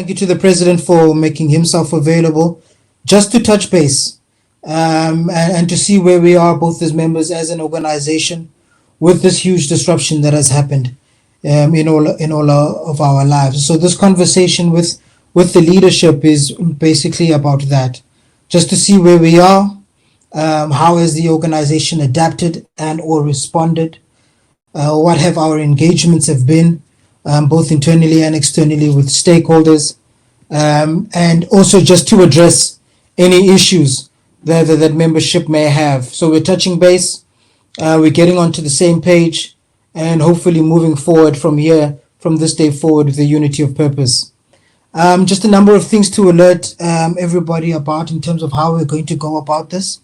Thank you to the President for making himself available just to touch base and to see where we are, both as members, as an organization, with this huge disruption that has happened in all of our lives. So this conversation with the leadership is basically about that, just to see where we are, how has the organization adapted and or responded, what have our engagements have been, both internally and externally with stakeholders, and also just to address any issues that membership may have. So we're touching base, we're getting onto the same page, and hopefully moving forward from here, from this day forward, with the unity of purpose. Just a number of things to alert everybody about in terms of how we're going to go about this.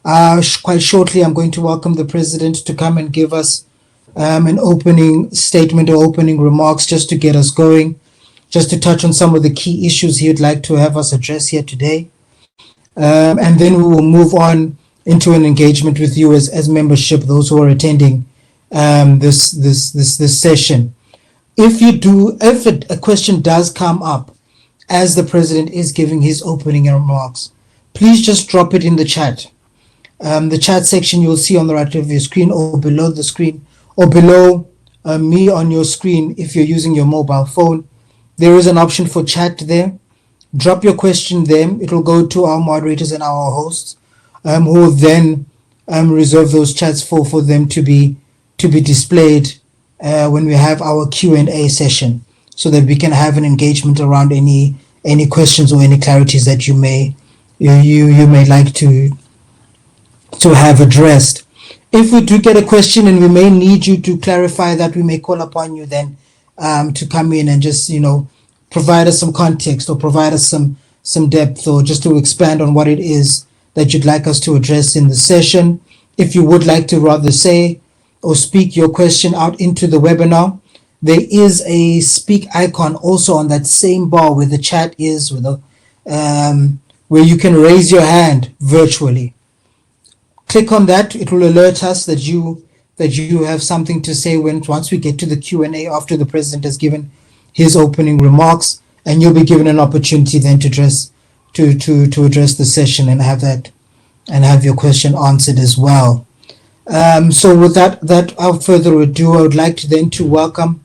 Quite shortly, I'm going to welcome the President to come and give us an opening statement or opening remarks just to get us going, just to touch on some of the key issues he would like to have us address here today. And then we will move on into an engagement with you as membership, those who are attending this session. If a question does come up as the President is giving his opening remarks, please just drop it in the chat. The chat section you'll see on the right of your screen or below the screen, or below me on your screen if you're using your mobile phone. There is an option for chat there. Drop your question there. It will go to our moderators and our hosts, who will then reserve those chats for them to be displayed when we have our Q&A session, so that we can have an engagement around any questions or any clarities that you may like to have addressed. If we do get a question and we may need you to clarify that, we may call upon you then to come in and just provide us some context, or provide us some depth, or just to expand on what it is that you'd like us to address in the session. If you would like to rather say or speak your question out into the webinar, there is a speak icon also on that same bar where the chat is, where you can raise your hand virtually. Click on that. It will alert us that you have something to say once we get to the Q&A after the President has given his opening remarks, and you'll be given an opportunity then to address the session and have your question answered as well. So with that, without further ado, I would like to welcome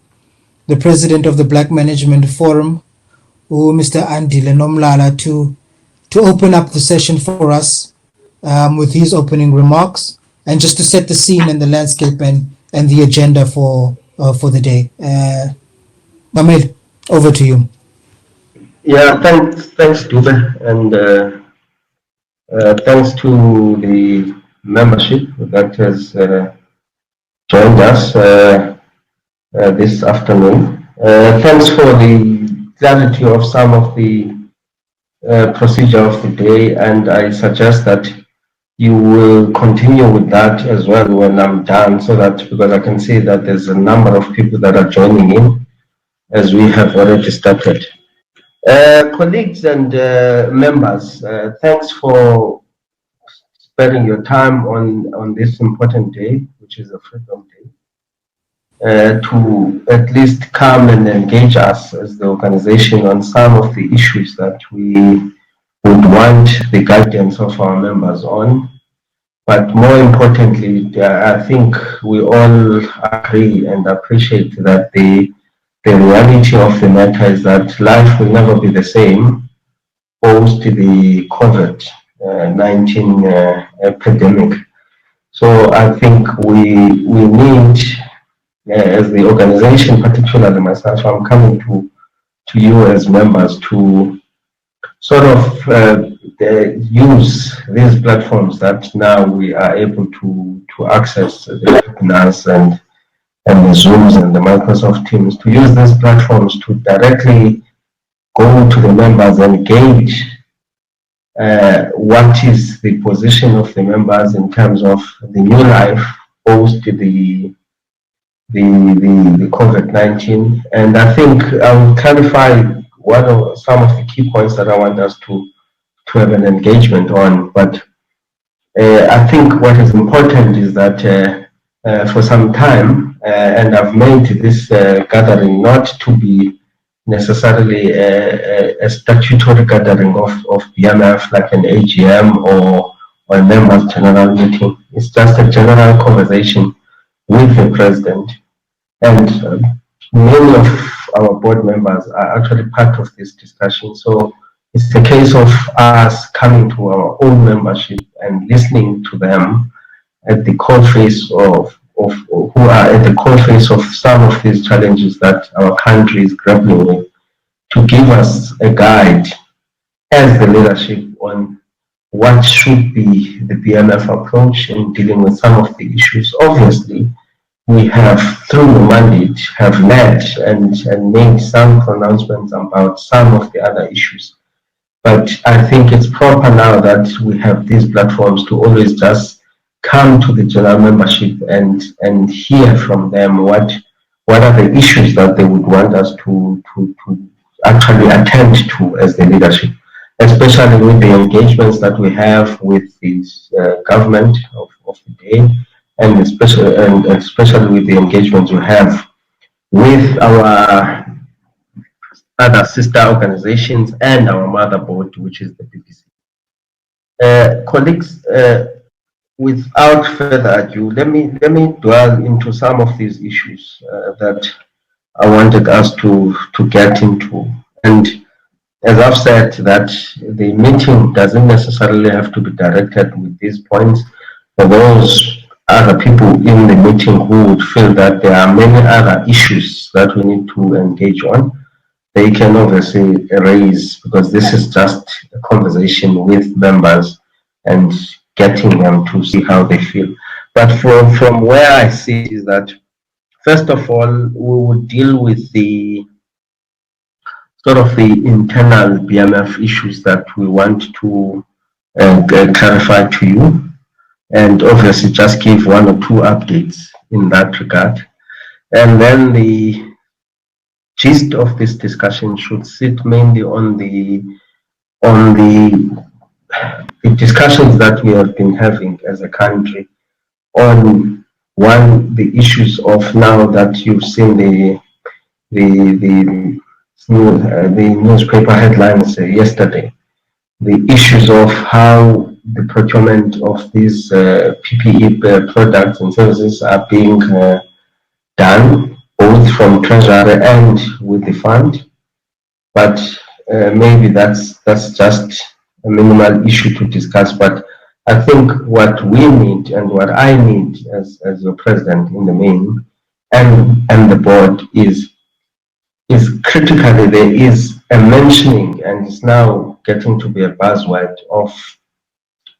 the President of the Black Management Forum, Mr. Andile Nomlala, to open up the session for us with his opening remarks, and just to set the scene and the landscape and the agenda for the day. Mamel, over to you. Yeah, thanks, Dube, and thanks to the membership that has joined us this afternoon. Thanks for the clarity of some of the procedure of the day, and I suggest that you will continue with that as well when I'm done, so that, because I can see that there's a number of people that are joining in as we have already started. Colleagues and members, thanks for spending your time on this important day, which is a Freedom Day, to at least come and engage us as the organization on some of the issues that we would want the guidance of our members on. But more importantly, I think we all agree and appreciate that the reality of the matter is that life will never be the same post the COVID-19 epidemic. So I think we need, as the organization, particularly myself, I'm coming to you as members to sort of use these platforms that now we are able to access, the webinars and the Zooms and the Microsoft Teams, to use these platforms to directly go to the members and gauge what is the position of the members in terms of the new life post the COVID-19. And I think I will clarify some of the key points that I want us to have an engagement on. But I think what is important is that for some time, and I've made this gathering not to be necessarily a statutory gathering of BMF like an AGM or a members general meeting. It's just a general conversation with the president, and many of our board members are actually part of this discussion. So it's a case of us coming to our own membership and listening to them at the coalface of who are at the coalface of some of these challenges that our country is grappling with, to give us a guide as the leadership on what should be the BMF approach in dealing with some of the issues. Obviously, we have, through the mandate, have led and made some pronouncements about some of the other issues. But I think it's proper now that we have these platforms to always just come to the general membership and hear from them what are the issues that they would want us to actually attend to as the leadership, especially with the engagements that we have with the government of the day, and especially with the engagements we have with our other sister organizations and our motherboard, which is the BBC. Colleagues, without further ado, let me dwell into some of these issues that I wanted us to get into. And as I've said, that the meeting doesn't necessarily have to be directed with these points. For those other people in the meeting who would feel that there are many other issues that we need to engage on, they can obviously raise, because this is just a conversation with members and getting them to see how they feel. But from where I see is that, first of all, we would deal with the sort of the internal BMF issues that we want to clarify to you, and obviously just give one or two updates in that regard. And then the gist of this discussion should sit mainly on the discussions that we have been having as a country on the issues of, now that you've seen the newspaper headlines yesterday, the issues of how the procurement of these PPE products and services are being done, both from Treasury and with the fund. But maybe that's just a minimal issue to discuss. But I think what we need and what I need as your president in the main, and the board, is critically, there is a mentioning, and it's now getting to be a buzzword, of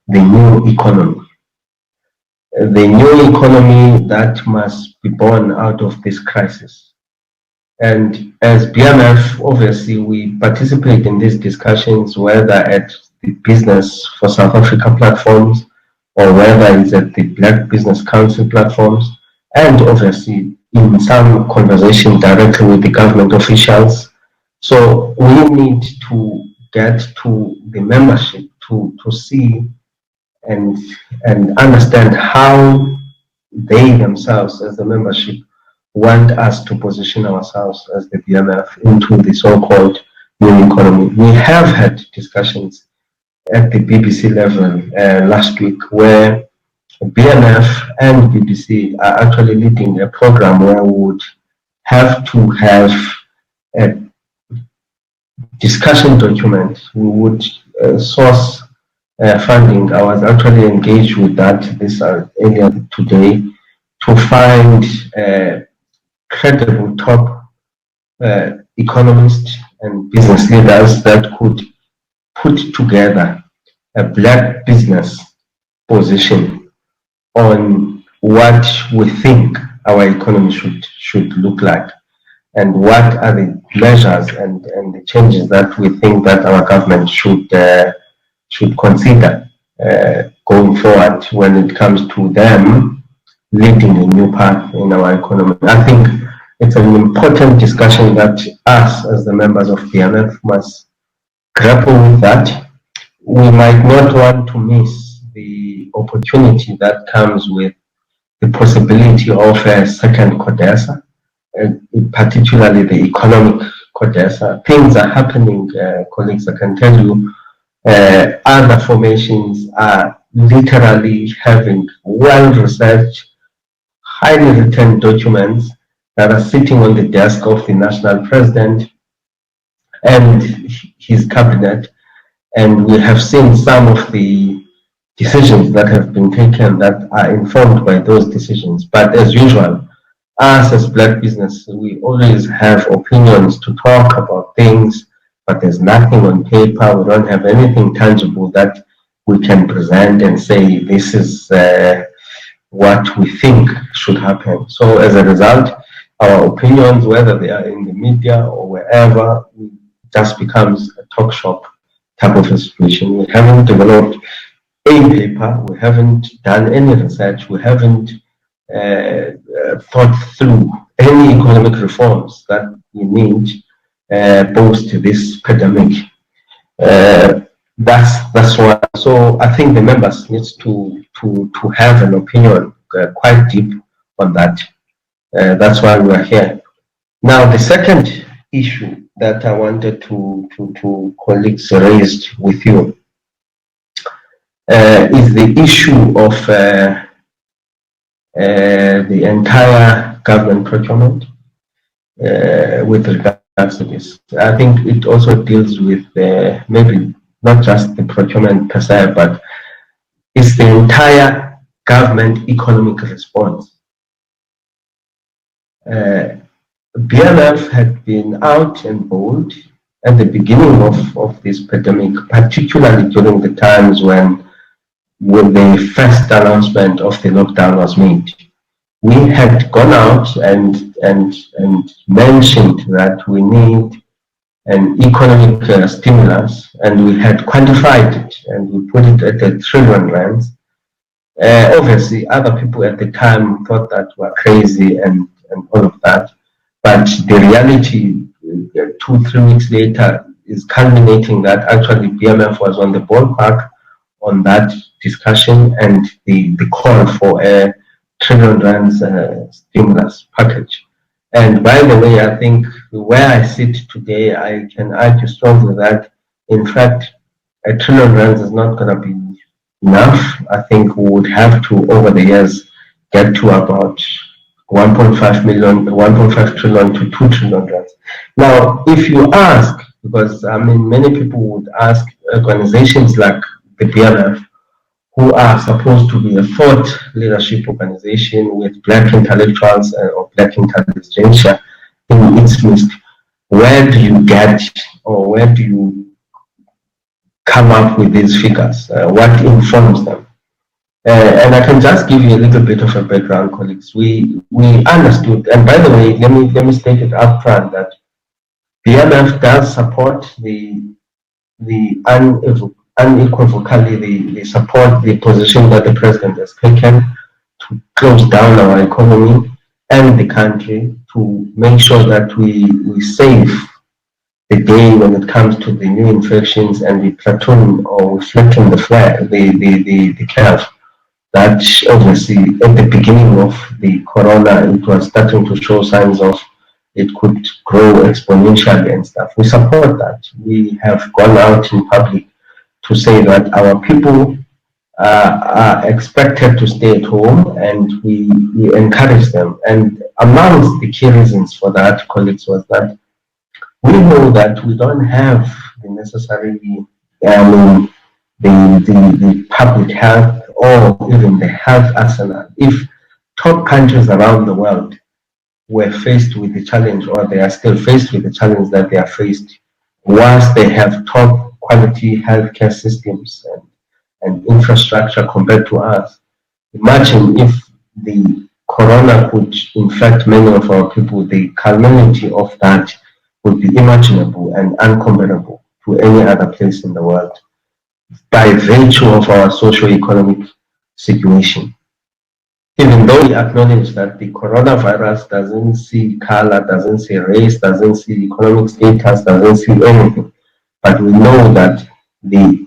the new economy. The new economy that must be born out of this crisis. And as BMF, obviously, we participate in these discussions, whether at the Business for South Africa platforms or whether it's at the Black Business Council platforms, and obviously in some conversation directly with the government officials. So we need to get to the membership to see and understand how they themselves, as the membership, want us to position ourselves as the BMF into the so-called new economy. We have had discussions at the BBC level last week, where BMF and BBC are actually leading a program where we would have to have a discussion document. We would source funding. I was actually engaged with that earlier today, to find credible top economists and business leaders that could put together a black business position on what we think our economy should look like, and what are the measures and the changes that we think that our government should consider going forward when it comes to them leading a new path in our economy. I think it's an important discussion that us, as the members of BMF, must grapple with that. We might not want to miss the opportunity that comes with the possibility of a second CODESA, particularly the Economic CODESA. Things are happening, colleagues, I can tell you. Other formations are literally having well-researched, highly written documents that are sitting on the desk of the national president and his cabinet. And we have seen some of the decisions that have been taken that are informed by those decisions. But as usual, us as black business, we always have opinions to talk about things, but there's nothing on paper. We don't have anything tangible that we can present and say this is what we think should happen. So as a result, our opinions, whether they are in the media or wherever, just becomes a talk shop type of a situation. We haven't developed a paper, we haven't done any research, we haven't thought through any economic reforms that we need post this pandemic. That's why. So I think the members need to have an opinion quite deep on that. That's why we are here. Now, the second issue that I wanted to colleagues raised with you is the issue of the entire government procurement with regards to this. I think it also deals with maybe not just the procurement per se, but it's the entire government economic response. BMF had been out and bold at the beginning of this pandemic, particularly during the times when the first announcement of the lockdown was made. We had gone out and mentioned that we need an economic stimulus, and we had quantified it, and we put it at R1 trillion. Obviously, other people at the time thought that were crazy and all of that, but the reality 2-3 weeks later is culminating that actually BMF was on the ballpark on that discussion and the call for a R1 trillion stimulus package. And by the way, I think where I sit today, I can argue strongly that, in fact, R1 trillion is not going to be enough. I think we would have to, over the years, get to about 1.5 trillion to 2 trillion rands. Now, if you ask, because I mean, many people would ask organizations like the BMF, who are supposed to be a thought leadership organization with black intellectuals or black intelligentsia in its midst, where do you get or where do you come up with these figures? What informs them? And I can just give you a little bit of a background, colleagues. We understood, and by the way, let me state it up front that BMF does support unequivocally the support the position that the president has taken to close down our economy and the country to make sure that we save the day when it comes to the new infections and the platoon or flatten the flare, the curve. That obviously at the beginning of the corona, it was starting to show signs of it could grow exponentially and stuff. We support that. We have gone out in public to say that our people are expected to stay at home, and we encourage them. And amongst the key reasons for that, colleagues, was that we know that we don't have the necessary, the public health or even the health arsenal. If top countries around the world were faced with the challenge, or they are still faced with the challenge that they are faced, whilst they have top quality healthcare systems and infrastructure compared to us, imagine if the corona could infect many of our people, the calamity of that would be imaginable and uncomparable to any other place in the world by virtue of our socio-economic situation. Even though we acknowledge that the coronavirus doesn't see color, doesn't see race, doesn't see economic status, doesn't see anything, but we know that the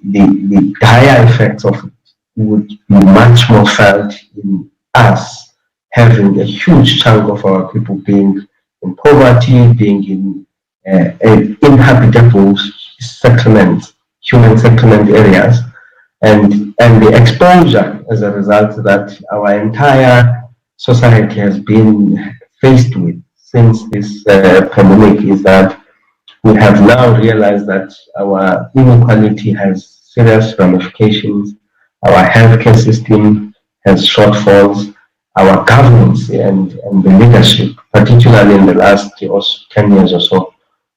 dire effects of it would be much more felt in us having a huge chunk of our people being in poverty, being in inhabitable settlements, human settlement areas, and the exposure as a result that our entire society has been faced with since this pandemic is that we have now realized that our inequality has serious ramifications, our healthcare system has shortfalls, our governance and the leadership, particularly in the last 10 years or so,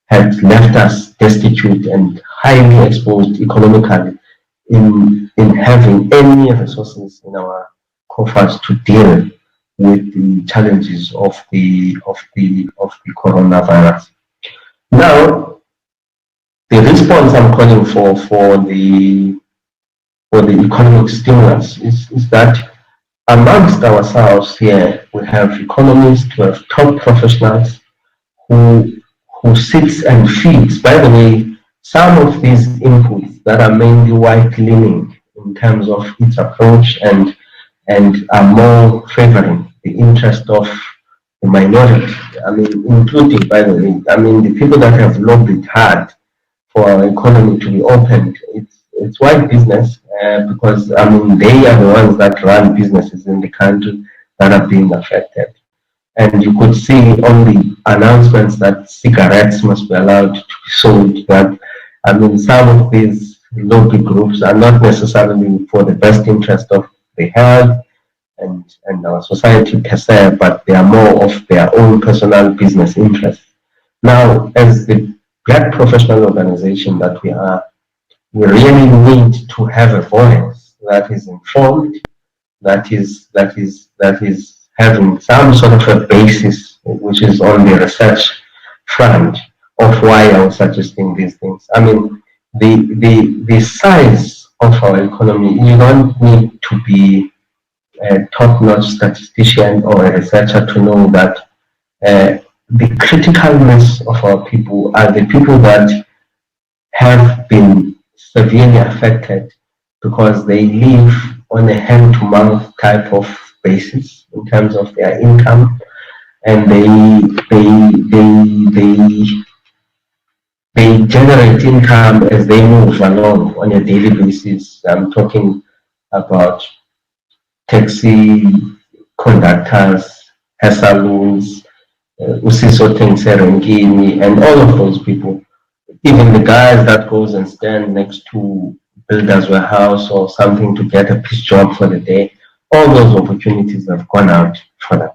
had left us destitute and highly exposed economically in having any resources in our coffers to deal with the challenges of the coronavirus. Now, the response I'm calling for the economic stimulus is that amongst ourselves here we have economists, we have top professionals who who sits and feeds. By the way, some of these inputs that are mainly white leaning in terms of its approach and are more favoring the interest of the minority. I mean, including, by the way, I mean, the people that have lobbied hard for our economy to be opened, it's white business because, I mean, they are the ones that run businesses in the country that are being affected. And you could see on the announcements that cigarettes must be allowed to be sold, that, I mean, some of these lobby groups are not necessarily for the best interest of the health and our society per se, but they are more of their own personal business interests. Now, as the black professional organization that we are, we really need to have a voice that is informed, that is having some sort of a basis, which is on the research front of why I was suggesting these things. I mean, the size of our economy, you don't need to be a top-notch statistician or a researcher to know that the critical mass of our people are the people that have been severely affected because they live on a hand-to-mouth type of basis in terms of their income, and they generate income as they move along on a daily basis. I'm talking about taxi conductors, hair salons, Usiso Serengini, and all of those people. Even the guys that goes and stand next to builder's warehouse or something to get a piece job for the day, all those opportunities have gone out for them.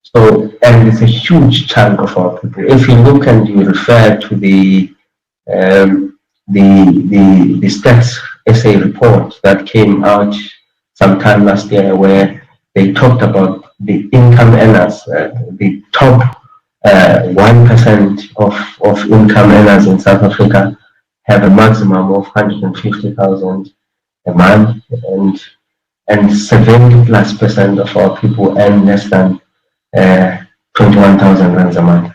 So, and it's a huge chunk of our people. If you look and you refer to the stats essay report that came out sometime last year, where they talked about the income earners, the top 1% of income earners in South Africa have a maximum of 150,000 a month, and 70+% of our people earn less than 21,000 rands a month.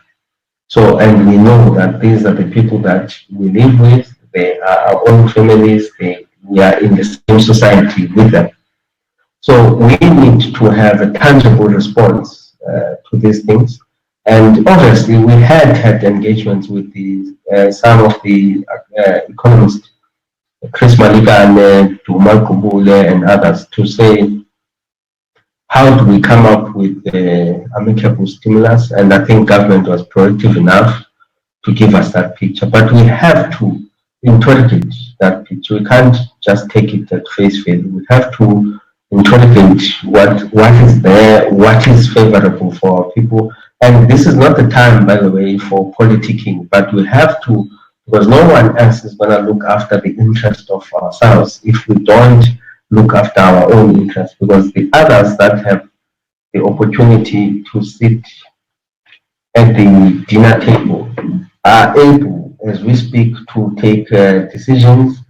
So, and we know that these are the people that we live with, they are our own families, we are in the same society with them. So we need to have a tangible response to these things. And obviously, we had engagements with some of the economists, Chris Maligane, Tumal Kubule, and others, to say, how do we come up with amicable stimulus? And I think government was proactive enough to give us that picture. But we have to interrogate that picture. We can't just take it at face value. We have to interrogate what is there, what is favorable for our people. And this is not the time, by the way, for politicking, but we have to, because no one else is going to look after the interest of ourselves if we don't look after our own interests, because the others that have the opportunity to sit at the dinner table are able, as we speak, to take decisions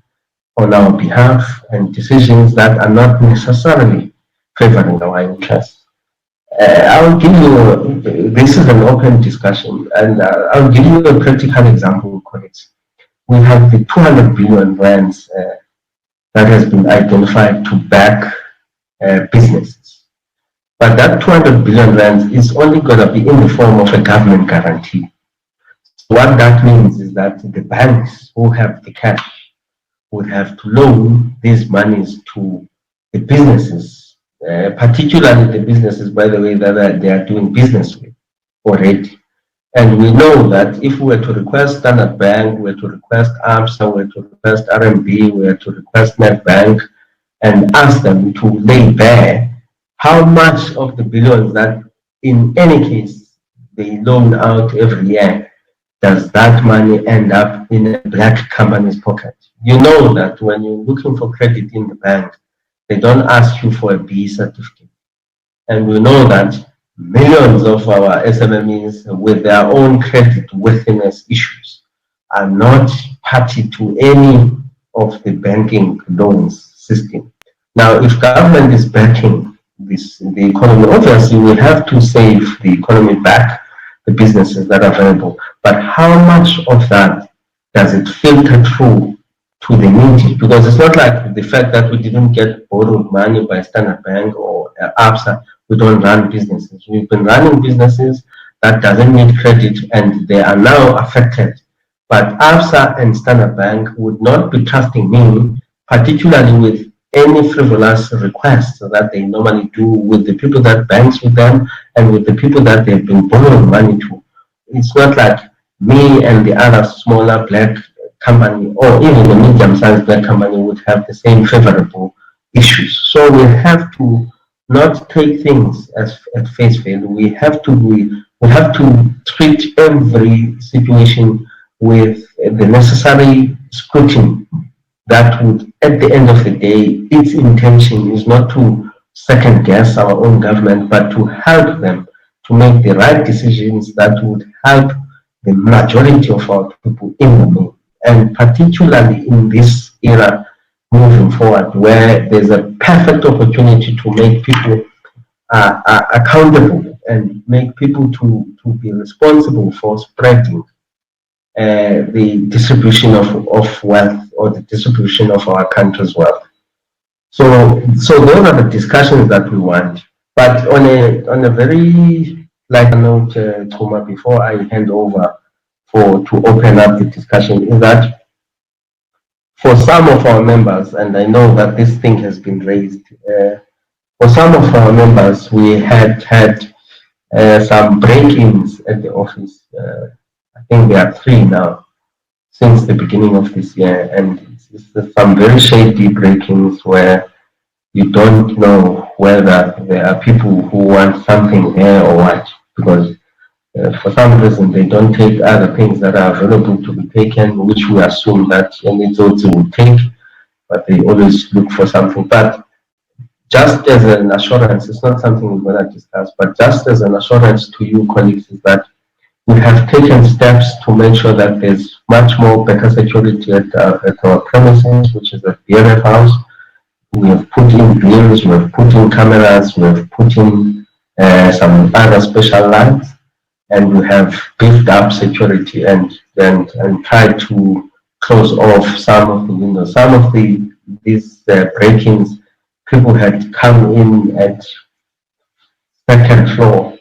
on our behalf, and decisions that are not necessarily favoring our interests. I'll give you, this is an open discussion, and I'll give you a practical example, colleagues. We have the 200 billion rands that has been identified to back businesses. But that 200 billion rands is only going to be in the form of a government guarantee. What that means is that the banks who have the cash would have to loan these monies to the businesses, particularly the businesses, by the way, that they are doing business with already. And we know that if we were to request Standard Bank, we were to request ABSA, we were to request RMB, we were to request NetBank, and ask them to lay bare how much of the billions that in any case they loan out every year does that money end up in a black company's pocket. You know that when you're looking for credit in the bank, they don't ask you for a B certificate. And we know that millions of our SMMEs with their own credit worthiness issues are not party to any of the banking loans system. Now, if government is backing the economy, obviously we have to save the economy back, the businesses that are viable. But how much of that does it filter through to the needy? Because it's not like the fact that we didn't get borrowed money by Standard Bank or ABSA, we don't run businesses. We've been running businesses that doesn't need credit and they are now affected. But ABSA and Standard Bank would not be trusting me, particularly with any frivolous requests that they normally do with the people that banks with them and with the people that they've been borrowing money to. It's not like me and the other smaller black company or even a medium-sized black company would have the same favorable issues. So we have to not take things as at face value. We have to treat every situation with the necessary scrutiny that would, at the end of the day, its intention is not to second guess our own government, but to help them to make the right decisions that would help the majority of our people in the main. And particularly in this era moving forward, where there's a perfect opportunity to make people accountable and make people to be responsible for spreading the distribution of wealth or the distribution of our country's wealth. So those are the discussions that we want. But on a very lighter note, Toma, before I hand over to open up the discussion, is that for some of our members, and I know that this thing has been raised, for some of our members, we had some break-ins at the office. I think there are 3 now since the beginning of this year, and it's some very shady break-ins where you don't know whether there are people who want something there or what, because for some reason they don't take other things that are available to be taken, which we assume that any Zotzi will take, but they always look for something. But just as an assurance, it's not something we're going to discuss, but just as an assurance to you colleagues is that we have taken steps to make sure that there's much more better security at our premises, which is at BMF House. We have put in drills, we have put in cameras, we have put in some other special lights, and we have beefed up security and tried to close off some of the windows. Some of these break-ins, people had come in at second floor,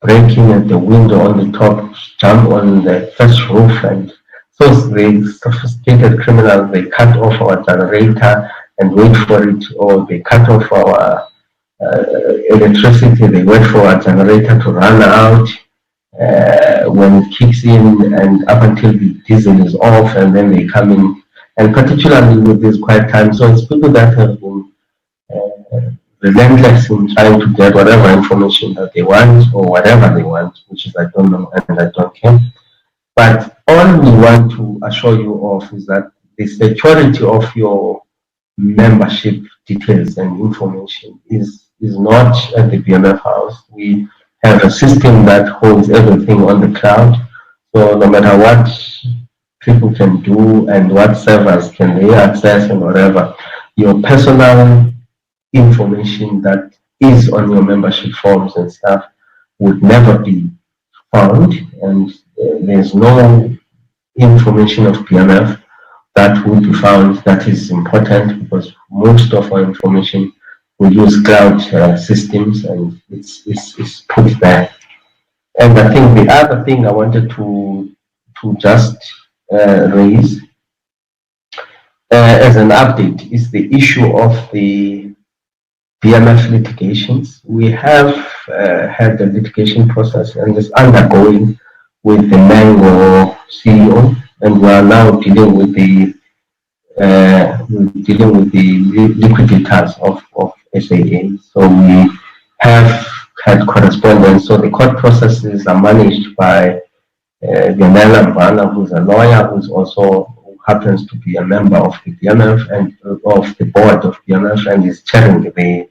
breaking at the window on the top, jump on the first roof, and so the sophisticated criminals, they cut off our generator and wait for it, or they cut off our electricity, they wait for our generator to run out when it kicks in, and up until the diesel is off, and then they come in, and particularly with this quiet time. So it's people that have been relentless in trying to get whatever information that they want or whatever they want, which is I don't know and I don't care. But all we want to assure you of is that the security of your membership details and information is not at the BMF House. We have a system that holds everything on the cloud. So no matter what people can do and what servers can they access and whatever, your personal information that is on your membership forms and stuff would never be found, and there's no information of BMF that would be found that is important, because most of our information we use cloud systems and it's put there. And I think the other thing I wanted to just raise as an update is the issue of the BMF litigations. We have had the litigation process and is undergoing with the Mango CEO, and we are now dealing with the liquidators of SAA. So we have had correspondence. So the court processes are managed by Ganela Mbana, who's a lawyer, who happens to be a member of the BMF and of the board of BMF, and is chairing the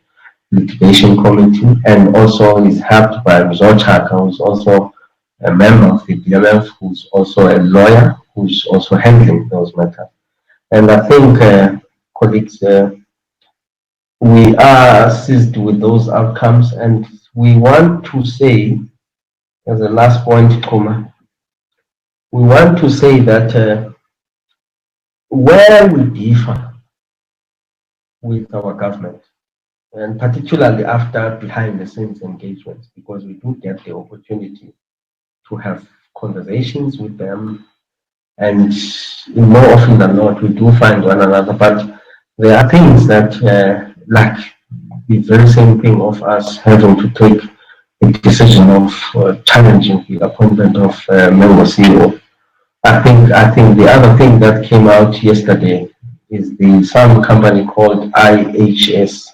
litigation committee, and also is helped by Zochaka, who's also a member of the BMF, who's also a lawyer, who's also handling those matters. And I think, colleagues, we are seized with those outcomes, and we want to say, as a last point, Kuma, we want to say that where we differ with our government, and particularly after behind the scenes engagements, because we do get the opportunity to have conversations with them, and more often than not, we do find one another. But there are things that, like the very same thing of us having to take a decision of challenging the appointment of Mango CEO. I think the other thing that came out yesterday is some company called IHS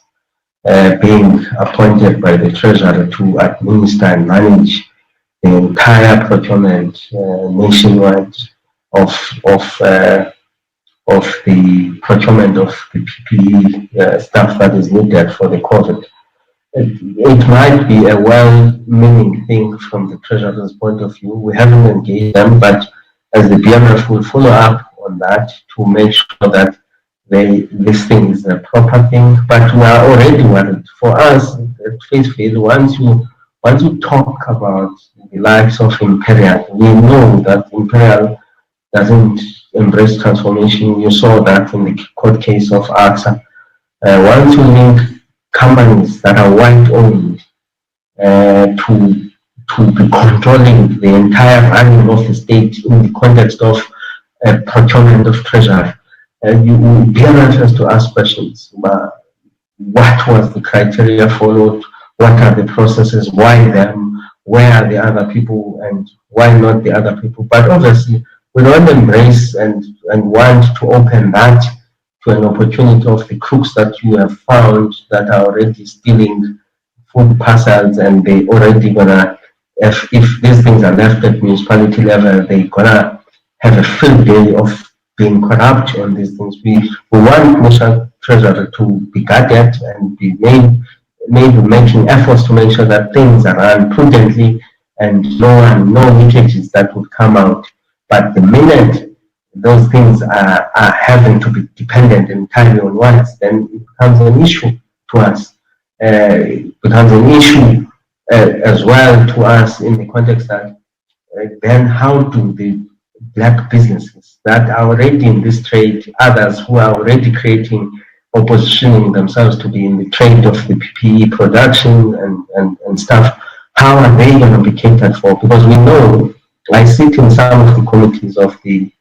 being appointed by the treasurer to administer and manage the entire procurement nationwide of the procurement of the PPE stuff that is needed for the COVID. It might be a well-meaning thing from the treasurer's point of view. We haven't engaged them, but as the BMF will follow up on that to make sure that this thing is a proper thing. But we are already worried. For us, at face value, once you talk about the likes of Imperial, we know that Imperial doesn't embrace transformation. You saw that in the court case of AXA. Once you link companies that are white-owned to be controlling the entire running of the state in the context of procurement of treasury, BMF has to ask questions. What was the criteria followed? What are the processes? Why them? Where are the other people? And why not the other people? But obviously, we don't embrace and want to open that to an opportunity of the crooks that you have found that are already stealing food parcels, and they already gonna, if these things are left at municipality level, they gonna have a field day of being corrupt on these things. We want National Treasury to be guarded and be made making efforts to make sure that things are run prudently and no leakages that would come out. But the minute those things are having to be dependent entirely on whites, then it becomes an issue to us. It becomes an issue as well to us in the context that then how do the black businesses that are already in this trade, others who are already creating or positioning themselves to be in the trade of the PPE production and stuff, how are they going to be catered for? Because we know, I sit in some of the committees of the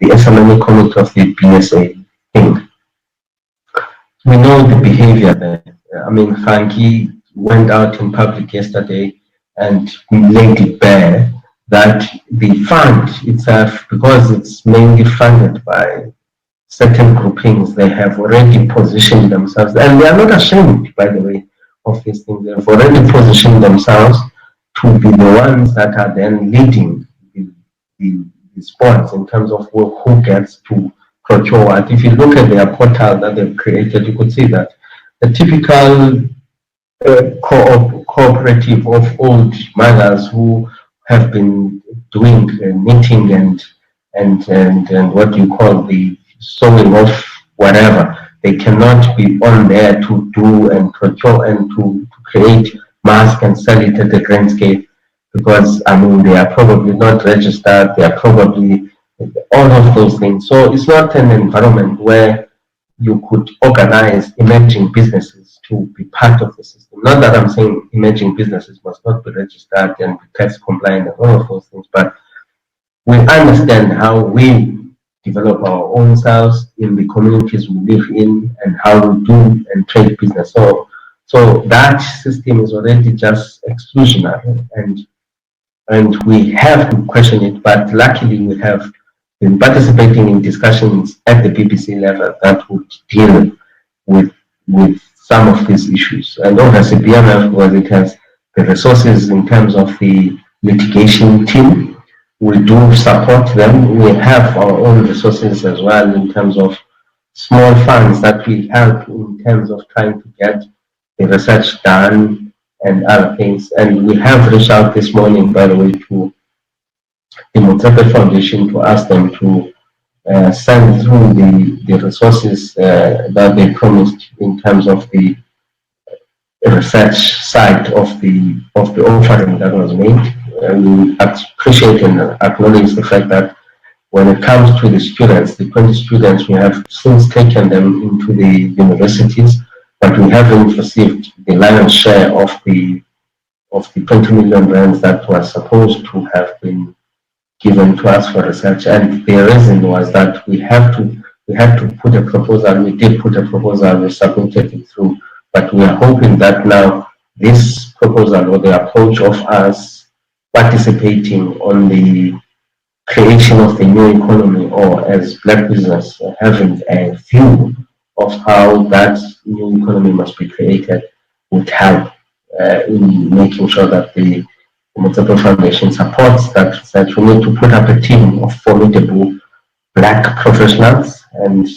SMNA committee of the BSA thing. We know the behavior there. I mean, Frankie went out in public yesterday and laid it bare that the fund itself, because it's mainly funded by certain groupings, they have already positioned themselves, and they are not ashamed, by the way, of these things. They've already positioned themselves to be the ones that are then leading the sports in terms of who gets to procure what. If you look at their portal that they've created, you could see that a typical cooperative of old mothers who have been doing knitting and what you call the sewing of whatever. They cannot be on there to do and procure and to create masks and sell it at the grand scale, because I mean they are probably not registered, they are probably all of those things. So it's not an environment where you could organize emerging businesses to be part of the system. Not that I'm saying emerging businesses must not be registered and be tax compliant and all of those things, but we understand how we develop our own selves in the communities we live in and how we do and trade business. So that system is already just exclusionary, and we have to question it, but luckily we have been participating in discussions at the BBC level that would deal with some of these issues. And obviously BMF, because it has the resources in terms of the litigation team, we do support them. We have our own resources as well in terms of small funds that we help in terms of trying to get the research done and other things. And we have reached out this morning, by the way, to the Motsepe Foundation to ask them to send through the resources that they promised in terms of the research side of the offering that was made. We appreciate and acknowledge the fact that when it comes to the students, the 20 students, we have since taken them into the universities, but we haven't received the lion's share of the 20 million rands that was supposed to have been given to us for research. And the reason was that we had to put a proposal. We did put a proposal. We submitted it through, but we are hoping that now this proposal or the approach of us participating on the creation of the new economy, or as black business having a view of how that new economy must be created, would help in making sure that the Motsepe Foundation supports that research. We need to put up a team of formidable black professionals and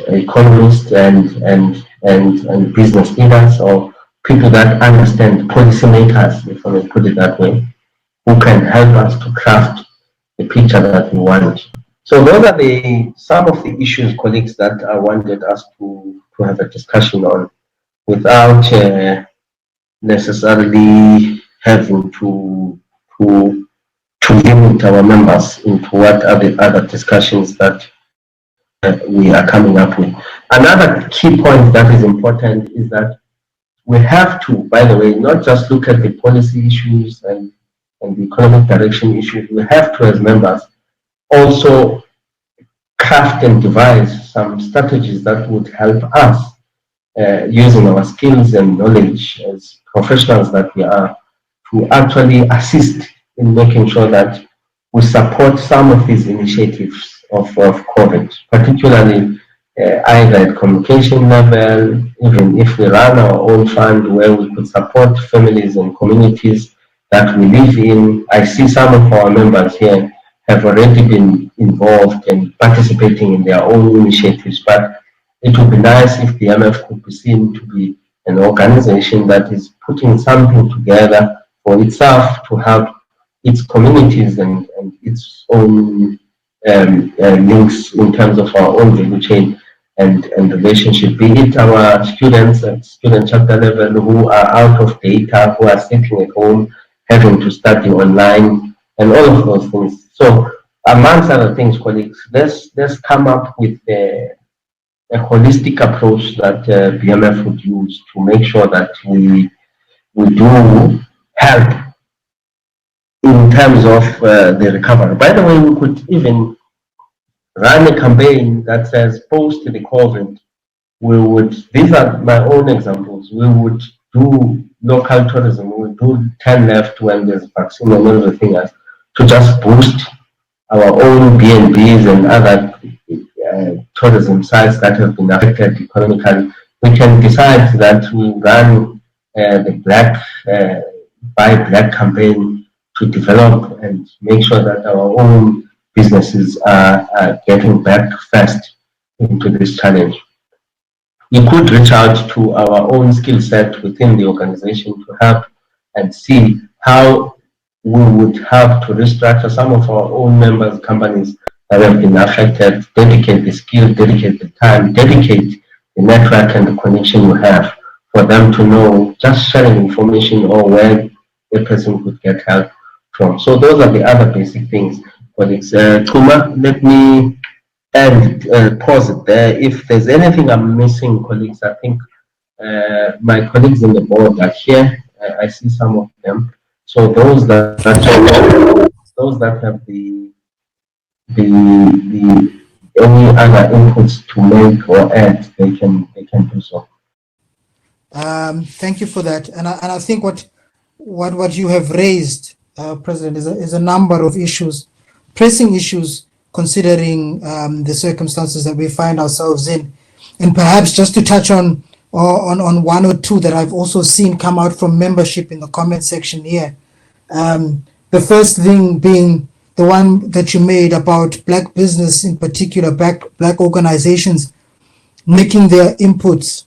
economists and business leaders, or people that understand policymakers, if I may put it that way, who can help us to craft the picture that we want. So those are some of the issues, colleagues, that I wanted us to have a discussion on without necessarily having to limit our members into what are the other discussions that we are coming up with. Another key point that is important is that we have to, by the way, not just look at the policy issues and the economic direction issues. We have to, as members, also craft and devise some strategies that would help us using our skills and knowledge as professionals that we are, to actually assist in making sure that we support some of these initiatives of COVID, particularly either at communication level, even if we run our own fund where we could support families and communities that we live in. I see some of our members here have already been involved and participating in their own initiatives, but it would be nice if the BMF could be seen to be an organization that is putting something together for itself to help its communities and its own links in terms of our own value chain and relationship, be it our students at student chapter level who are out of data, who are sitting at home, having to study online, and all of those things. So amongst other things, colleagues, let's come up with a holistic approach that BMF would use to make sure that we do help in terms of the recovery. By the way, we could even run a campaign that says post the COVID, these are my own examples, we would do local tourism, we would do 10 left when there's vaccine and everything else, to just boost our own BNBs and other tourism sites that have been affected economically. We can decide that we run the Buy Black campaign to develop and make sure that our own businesses are getting back fast into this challenge. We could reach out to our own skill set within the organization to help and see how we would have to restructure some of our own members' companies that have been affected, dedicate the skill, dedicate the time, dedicate the network and the connection you have for them to know, just sharing information or where a person could get help from. So those are the other basic things. But it's Tuma, let me pause it there. If there's anything I'm missing, colleagues, I think my colleagues in the board are here. I see some of them. So those that have the any other inputs to make or add, they can do so. Thank you for that. And I think what you have raised, President, is a number of issues, pressing issues, considering the circumstances that we find ourselves in. And perhaps just to touch on one or two that I've also seen come out from membership in the comment section here. The first thing being the one that you made about black business, in particular, black organizations making their inputs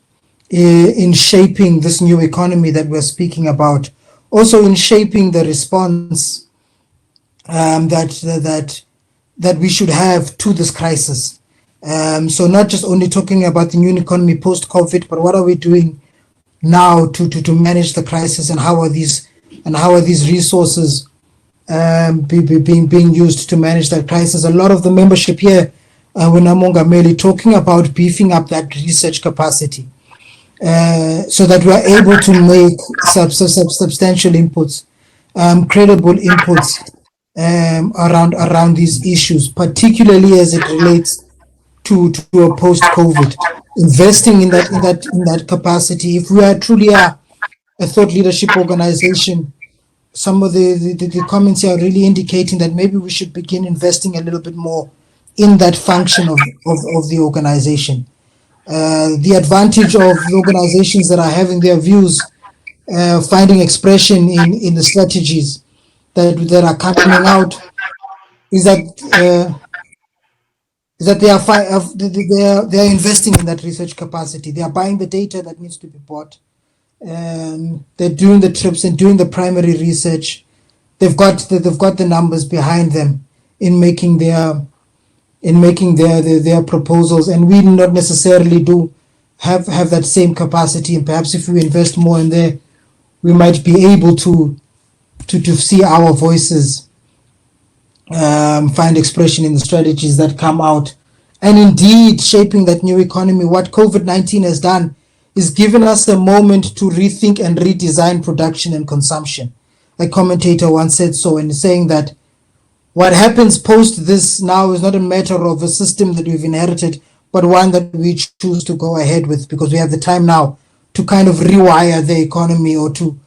in shaping this new economy that we're speaking about, also in shaping the response that we should have to this crisis. So not just only talking about the new economy post-COVID, but what are we doing now to manage the crisis, and how are these resources being used to manage that crisis? A lot of the membership here, Winamonga Meli, talking about beefing up that research capacity, so that we're able to make substantial inputs, credible inputs around these issues, particularly as it relates to a post-COVID. Investing in that capacity. If we are truly a thought leadership organization, some of the comments here are really indicating that maybe we should begin investing a little bit more in that function of the organization. The advantage of the organizations that are having their views finding expression in the strategies that are coming out is that they are investing in that research capacity. They are buying the data that needs to be bought. They're doing the trips and doing the primary research. They've got the numbers behind them in making their proposals, and we not necessarily have that same capacity. And perhaps if we invest more in there, we might be able to see our voices find expression in the strategies that come out, and indeed shaping that new economy. What COVID-19 has done is given us a moment to rethink and redesign production and consumption. A commentator once said so, in saying that what happens post this now is not a matter of a system that we've inherited, but one that we choose to go ahead with, because we have the time now to kind of rewire the economy, or to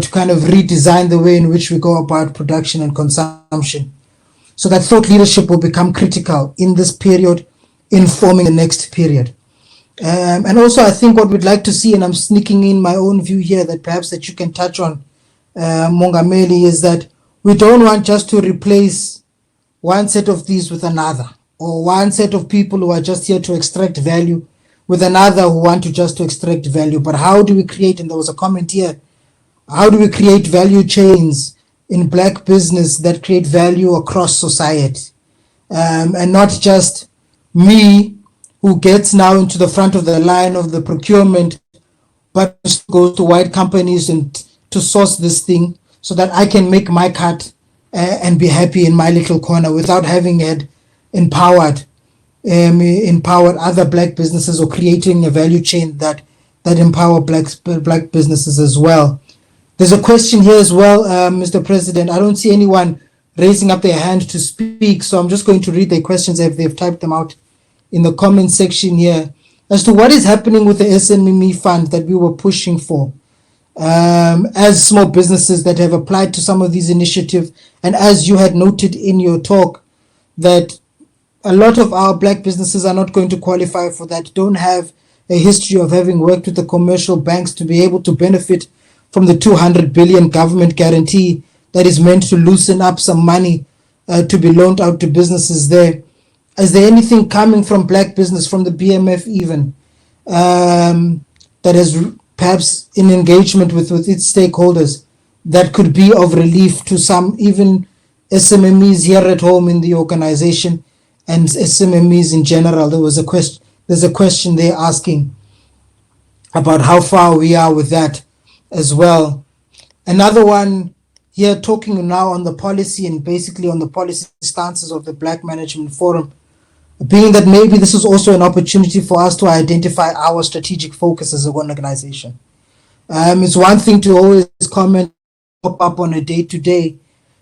kind of redesign the way in which we go about production and consumption. So that thought leadership will become critical in this period, informing the next period. And also, I think what we'd like to see, and I'm sneaking in my own view here that perhaps that you can touch on, Mongameli, is that we don't want just to replace one set of these with another, or one set of people who are just here to extract value with another who want to just to extract value. But how do we create, and there was a comment here, how do we create value chains in black business that create value across society, and not just me who gets now into the front of the line of the procurement, but goes to white companies and to source this thing so that I can make my cut and be happy in my little corner, without having had empowered other black businesses, or creating a value chain that empower black businesses as well. There's a question here as well, Mr. President. I don't see anyone raising up their hand to speak, so I'm just going to read their questions if they've typed them out in the comment section here, as to what is happening with the SMME fund that we were pushing for, as small businesses that have applied to some of these initiatives. And as you had noted in your talk, that a lot of our black businesses are not going to qualify for that, don't have a history of having worked with the commercial banks to be able to benefit from the 200 billion government guarantee that is meant to loosen up some money to be loaned out to businesses there. Is there anything coming from black business, from the BMF even, that has perhaps in engagement with its stakeholders, that could be of relief to some, even SMMEs here at home in the organization, and SMMEs in general? There's a question there asking about how far we are with that as well. Another one here talking now on the policy, and basically on the policy stances of the Black Management Forum, being that maybe this is also an opportunity for us to identify our strategic focus as an organization. It's one thing to always comment pop up on a day-to-day,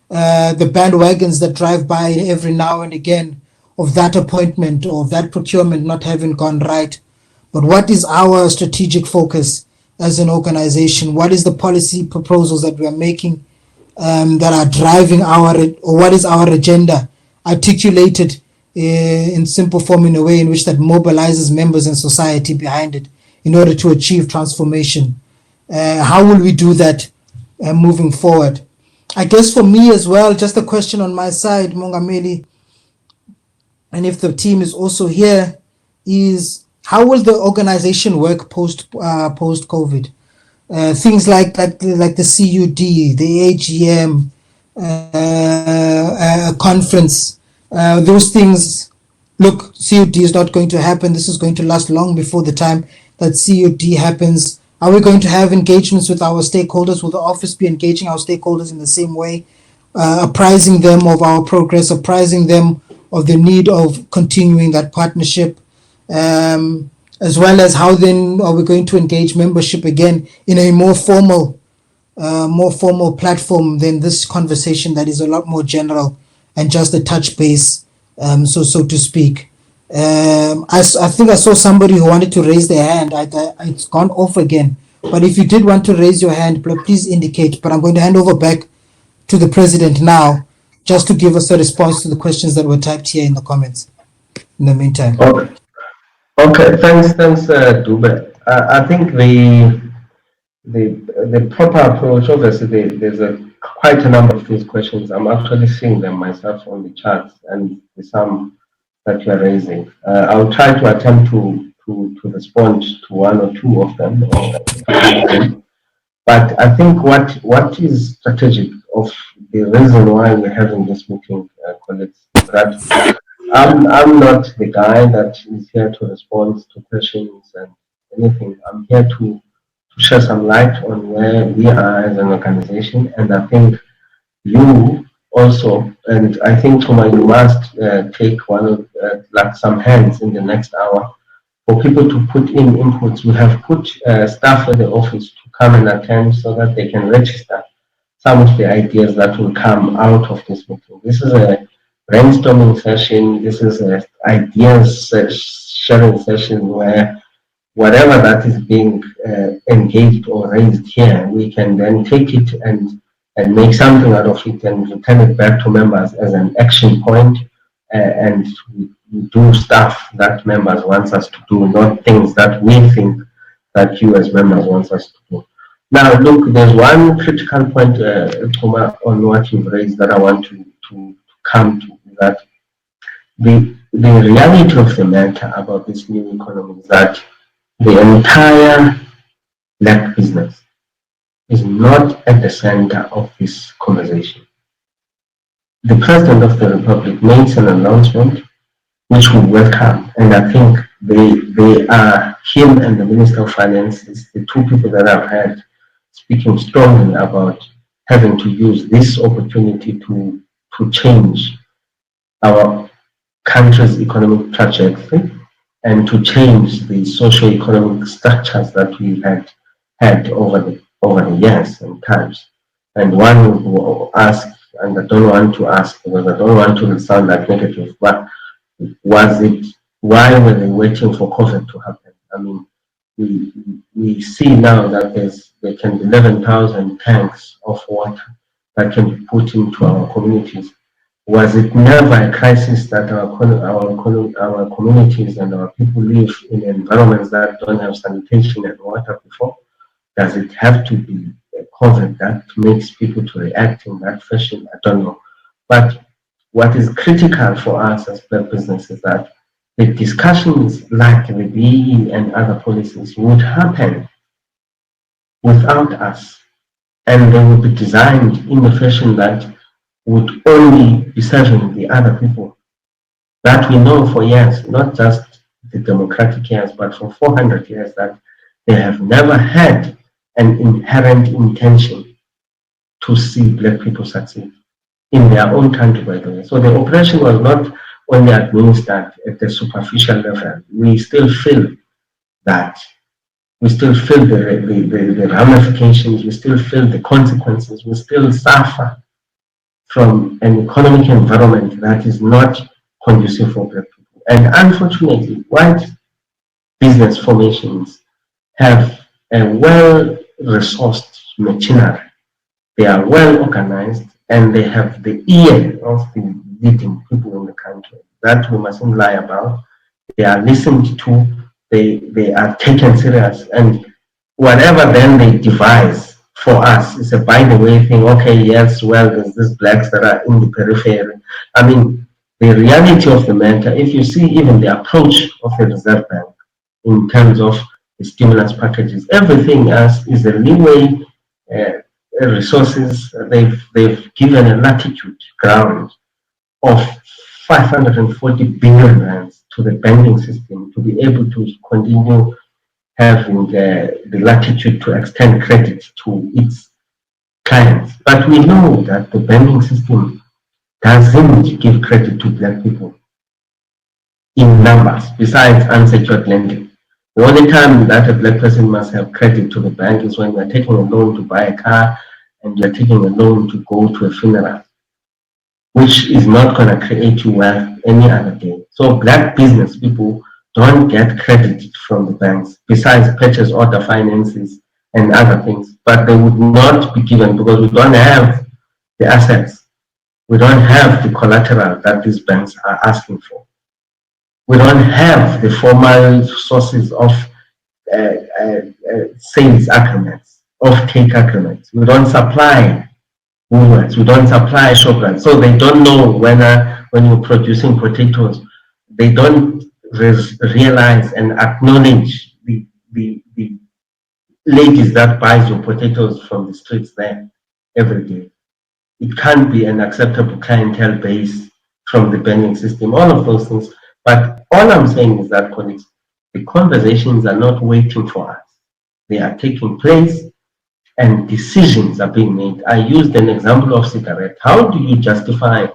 the bandwagons that drive by every now and again of that appointment or of that procurement not having gone right. But what is our strategic focus as an organization? What is the policy proposals that we are making that are driving or what is our agenda articulated in simple form in a way in which that mobilizes members and society behind it in order to achieve transformation? How will we do that moving forward? I guess for me as well, just a question on my side, Mongameli, and if the team is also here, is how will the organization work post COVID? Things like the CUD, the AGM, conference, those things. Look, CUD is not going to happen. This is going to last long before the time that CUD happens. Are we going to have engagements with our stakeholders? Will the office be engaging our stakeholders in the same way, apprising them of our progress, apprising them of the need of continuing that partnership, as well as how then are we going to engage membership again in a more formal platform than this conversation that is a lot more general and just a touch base, so to speak. I think I saw somebody who wanted to raise their hand. It's gone off again. But if you did want to raise your hand, please indicate. But I'm going to hand over back to the president now, just to give us a response to the questions that were typed here in the comments. In the meantime. Okay, okay, thanks, Dube. I think the proper approach, obviously, there's quite a number of these questions. I'm actually seeing them myself on the charts and some that you are raising. I'll try to attempt to respond to one or two of them, but I think what is strategic of the reason why we're having this meeting, colleagues, is that I'm not the guy that is here to respond to questions and anything. I'm here to shed some light on where we are as an organization, and I think you also, and I think Tuma, you must take one of like some hands in the next hour for people to put in inputs. We have put staff at the office to come and attend so that they can register some of the ideas that will come out of this meeting. This is a brainstorming session. This is an ideas sharing session where whatever that is being engaged or raised here, we can then take it and make something out of it and return it back to members as an action point, and we do stuff that members want us to do, not things that we think that you as members want us to do. Now, look, there's one critical point, Tuma, on what you've raised that I want to come to, that the reality of the matter about this new economy is that the entire black business is not at the center of this conversation. The President of the Republic makes an announcement which we welcome, and I think they are, him and the Minister of Finance, is the two people that I've had speaking strongly about having to use this opportunity to change our country's economic trajectory and to change the socio-economic structures that we had over the years and times. And one will ask, and I don't want to ask because I don't want to sound like negative, but why were they waiting for COVID to happen? I mean, we see now that there can be 11,000 tanks of water that can be put into our communities. Was it never a crisis that our communities and our people live in environments that don't have sanitation and water before? Does it have to be a COVID that makes people to react in that fashion? I don't know. But what is critical for us as black business is that the discussions like the BE and other policies would happen without us, and they would be designed in a fashion that would only be serving the other people that we know for years, not just the democratic years, but for 400 years, that they have never had an inherent intention to see black people succeed in their own country, by the way. So the operation was not only administered at the superficial level. We still feel that we still feel the ramifications, we still feel the consequences, we still suffer from an economic environment that is not conducive for black people. And unfortunately, white business formations have a well-resourced machinery. They are well organized and they have the ear of the leading people in the country. That we mustn't lie about. They are listened to, they are taken serious, and whatever then they devise for us is a by the way thing. Okay, yes, well, there's these blacks that are in the periphery. I mean, the reality of the matter, if you see even the approach of the Reserve Bank in terms of the stimulus packages, everything else is a leeway resources. They've given a latitude ground of 540 billion rands to the banking system to be able to continue having the latitude to extend credit to its clients. But we know that the banking system doesn't give credit to black people in numbers, besides unsecured lending. The only time that a black person must have credit to the bank is when you're taking a loan to buy a car and you're taking a loan to go to a funeral, which is not going to create you wealth any other day. So black business people don't get credit from the banks, besides purchase order finances and other things. But they would not be given because we don't have the assets. We don't have the collateral that these banks are asking for. We don't have the formal sources of sales agreements, off-take agreements. We don't supply Woolworths, we don't supply Shoprite. So they don't know whether when you're producing potatoes, they don't realize and acknowledge the ladies that buys your potatoes from the streets there every day. It can't be an acceptable clientele base from the banking system, all of those things. But all I'm saying is that, colleagues, the conversations are not waiting for us. They are taking place and decisions are being made. I used an example of cigarette. How do you justify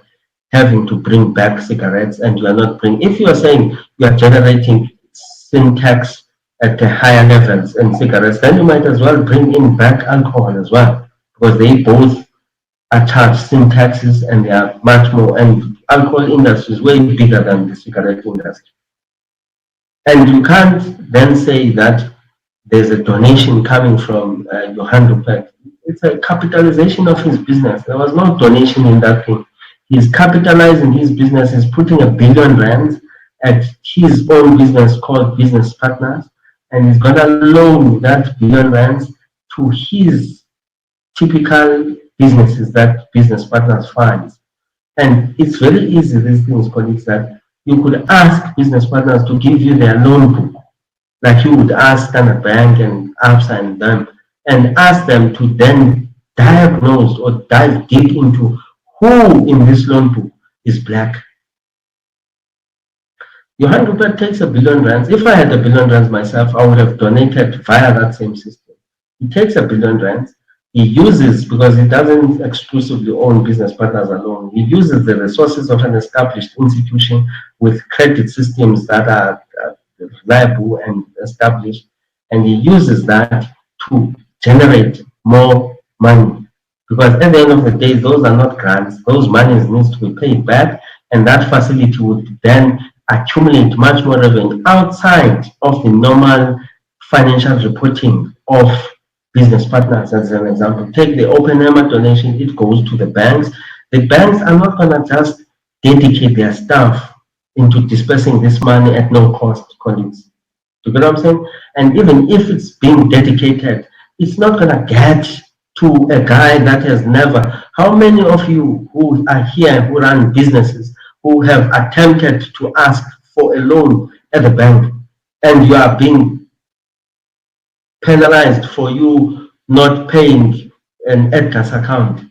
having to bring back cigarettes and you are not bringing, if you are saying you are generating sin tax at the higher levels in cigarettes, then you might as well bring in back alcohol as well, because they both are charged sin taxes and they are much more, and alcohol industry is way bigger than the cigarette industry. And you can't then say that there's a donation coming from Johan Rupert. It's a capitalization of his business. There was no donation in that thing. He's capitalizing his business. He's putting R1 billion at his own business called Business Partners, and he's going to loan that R1 billion to his typical businesses that Business Partners funds. And it's very easy, these things, colleagues, that you could ask Business Partners to give you their loan book, like you would ask Standard Bank and ABSA and them, and ask them to then diagnose or dive deep into who in this loan book is black. Johan Rupert takes R1 billion. If I had R1 billion myself, I would have donated via that same system. He takes R1 billion. He uses, because he doesn't exclusively own Business Partners alone, he uses the resources of an established institution with credit systems that are reliable and established, and he uses that to generate more money. Because at the end of the day, those are not grants, those monies needs to be paid back, and that facility would then accumulate much more revenue outside of the normal financial reporting of Business Partners. As an example, take the Oppenheimer donation, it goes to the banks. The banks are not going to just dedicate their staff into dispersing this money at no cost, colleagues. You get what I'm saying? And even if it's being dedicated, it's not going to get to a guy that has never. How many of you who are here who run businesses who have attempted to ask for a loan at the bank and you are being penalized for you not paying an EDGAS account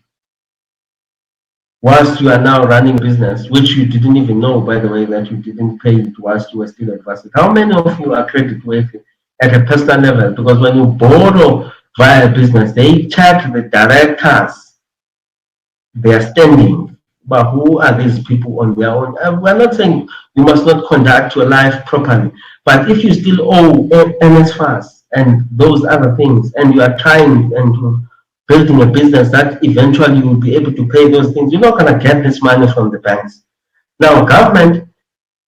whilst you are now running business, which you didn't even know, by the way, that you didn't pay it whilst you were still at varsity? How many of you are credit worthy at a personal level? Because when you borrow via business, they check the directors, their standing, but who are these people on their own? We're not saying you must not conduct your life properly, but if you still owe NSFAS and those other things, and you are trying and building a business that eventually you will be able to pay those things, you're not going to get this money from the banks. Now, government,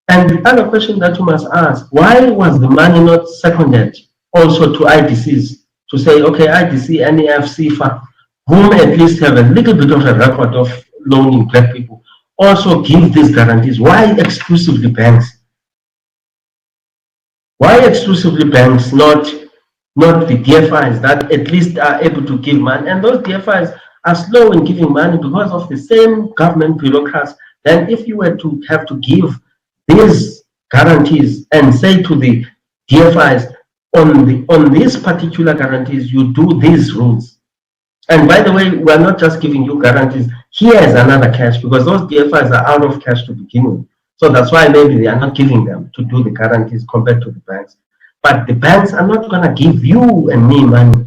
and the other question that you must ask, why was the money not seconded also to IDCs to say, okay, IDC, NEF, CFA, whom at least have a little bit of a record of loaning black people, also give these guarantees? Why exclusively banks? Why exclusively banks, not the DFIs that at least are able to give money? And those DFIs are slow in giving money because of the same government bureaucrats. Then if you were to have to give these guarantees and say to the DFIs, on these particular guarantees, you do these rules. And by the way, we're not just giving you guarantees. Here is another cash, because those DFIs are out of cash to begin with. So that's why maybe they are not giving them to do the guarantees compared to the banks. But the banks are not going to give you and me money.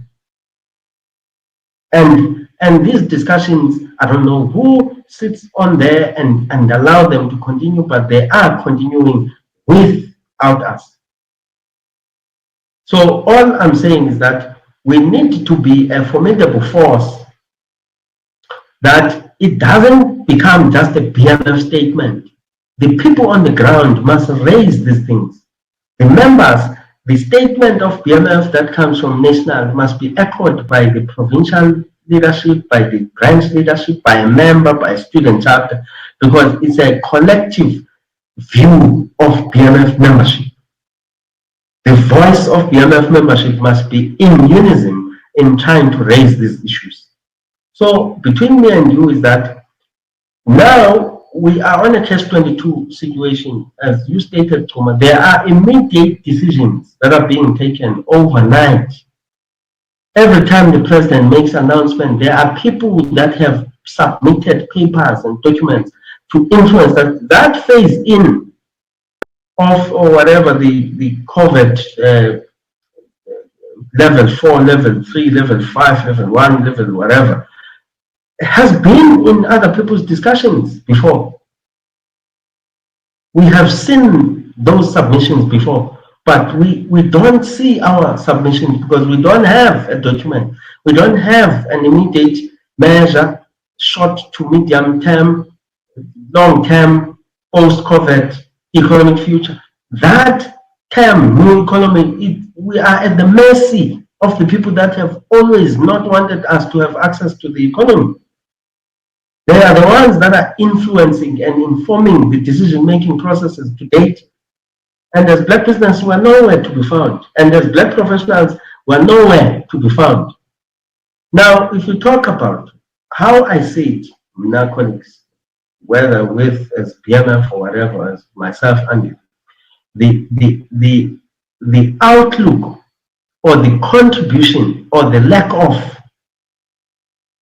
And these discussions, I don't know who sits on there and allow them to continue, but they are continuing without us. So all I'm saying is that we need to be a formidable force, that it doesn't become just a BMF statement. The people on the ground must raise these things. The members, the statement of BMF that comes from national must be echoed by the provincial leadership, by the branch leadership, by a member, by a student chapter, because it's a collective view of BMF membership. The voice of BMF membership must be in unison in trying to raise these issues. So between me and you is that now we are on a catch-22 situation. As you stated, Thomas, there are immediate decisions that are being taken overnight. Every time the president makes an announcement, there are people that have submitted papers and documents to influence that phase in of, or whatever, the COVID level 4, level 3, level 5, level 1, level whatever, has been in other people's discussions before. We have seen those submissions before, but we don't see our submissions because we don't have a document. We don't have an immediate measure, short to medium term, long term, post-COVID economic future. That term, new economy, we are at the mercy of the people that have always not wanted us to have access to the economy. They are the ones that are influencing and informing the decision-making processes to date. And as black business, we are nowhere to be found. And as black professionals, we are nowhere to be found. Now, if we talk about how I see it, my colleagues, whether with as BMF or whatever, as myself and the outlook or the contribution or the lack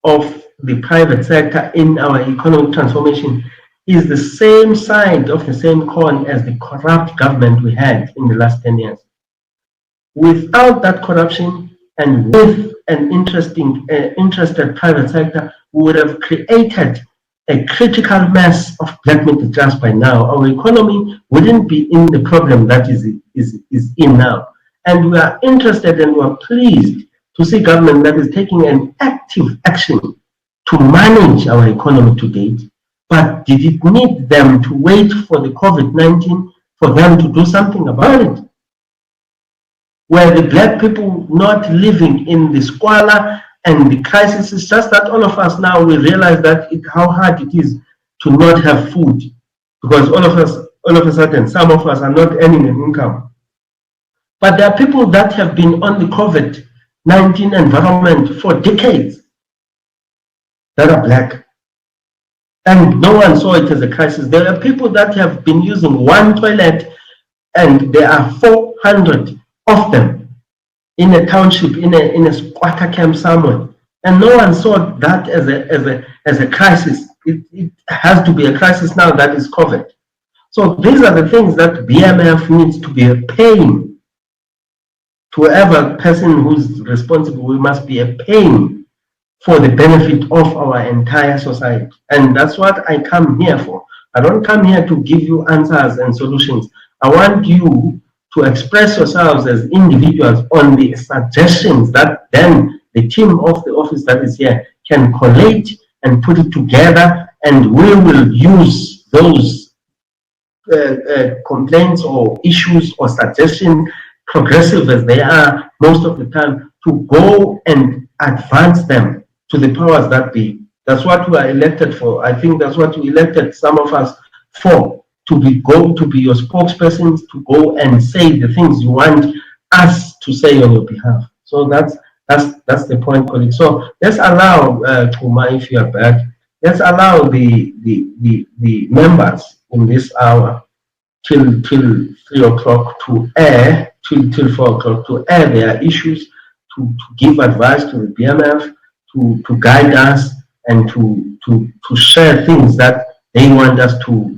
of the private sector in our economic transformation is the same side of the same coin as the corrupt government we had in the last 10 years. Without that corruption and with an interested private sector, we would have created a critical mass of black middle class by now. Our economy wouldn't be in the problem that is in now. And we are interested and we are pleased to see government that is taking an active action to manage our economy to date. But did it need them to wait for the COVID-19 for them to do something about it? Were the black people not living in the squalor and the crisis? Is just that all of us now, we realize that how hard it is to not have food, because all of a sudden, some of us are not earning an income. But there are people that have been on the COVID-19 environment for decades that are black. And no one saw it as a crisis. There are people that have been using one toilet and there are 400 of them in a township, in a squatter camp somewhere. And no one saw that as a crisis. It has to be a crisis now that is COVID. So these are the things that BMF needs to be paying to whoever person who's responsible. We must be a paying for the benefit of our entire society. And that's what I come here for. I don't come here to give you answers and solutions. I want you to express yourselves as individuals on the suggestions that then the team of the office that is here can collate and put it together, and we will use those complaints or issues or suggestions, progressive as they are most of the time, to go and advance them to the powers that be. That's what we are elected for. I think that's what we elected some of us for, to be your spokespersons, to go and say the things you want us to say on your behalf. So that's the point, colleague. So let's allow Kuma, if you are back, let's allow the members in this hour till 3 o'clock to air, till 4 o'clock to air their issues, to give advice to the BMF, to guide us, and to share things that they want us to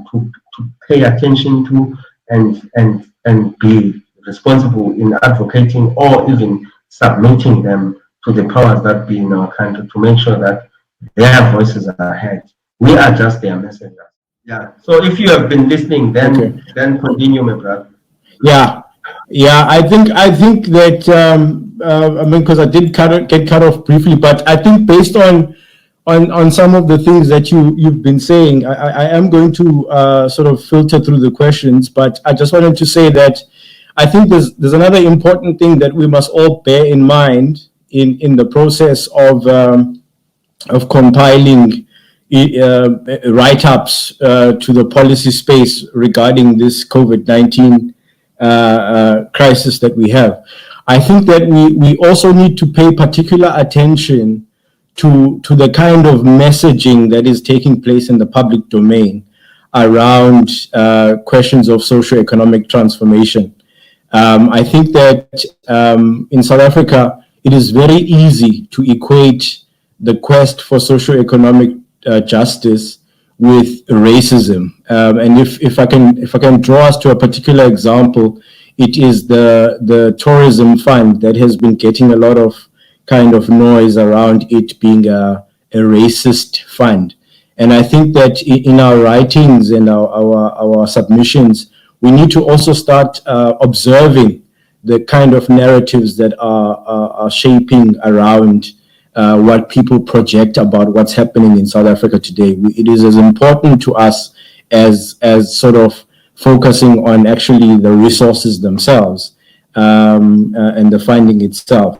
pay attention to, and be responsible in advocating or even submitting them to the powers that be in our country, to make sure that their voices are heard. We are just their messengers. Yeah. So if you have been listening, then continue, my brother. Yeah. I think that I mean, because I did get cut off briefly, but I think based on some of the things that you've been saying, I am going to sort of filter through the questions. But I just wanted to say that I think there's another important thing that we must all bear in mind in the process of compiling write-ups to the policy space regarding this COVID-19 crisis that we have. I think that we also need to pay particular attention to the kind of messaging that is taking place in the public domain around questions of socio-economic transformation. I think that in South Africa, it is very easy to equate the quest for socio-economic justice with racism. And if I can draw us to a particular example, it is the tourism fund that has been getting a lot of kind of noise around it being a racist fund. And I think that in our writings and our submissions, we need to also start observing the kind of narratives that are shaping around what people project about what's happening in South Africa today. It is as important to us as sort of focusing on actually the resources themselves and the finding itself.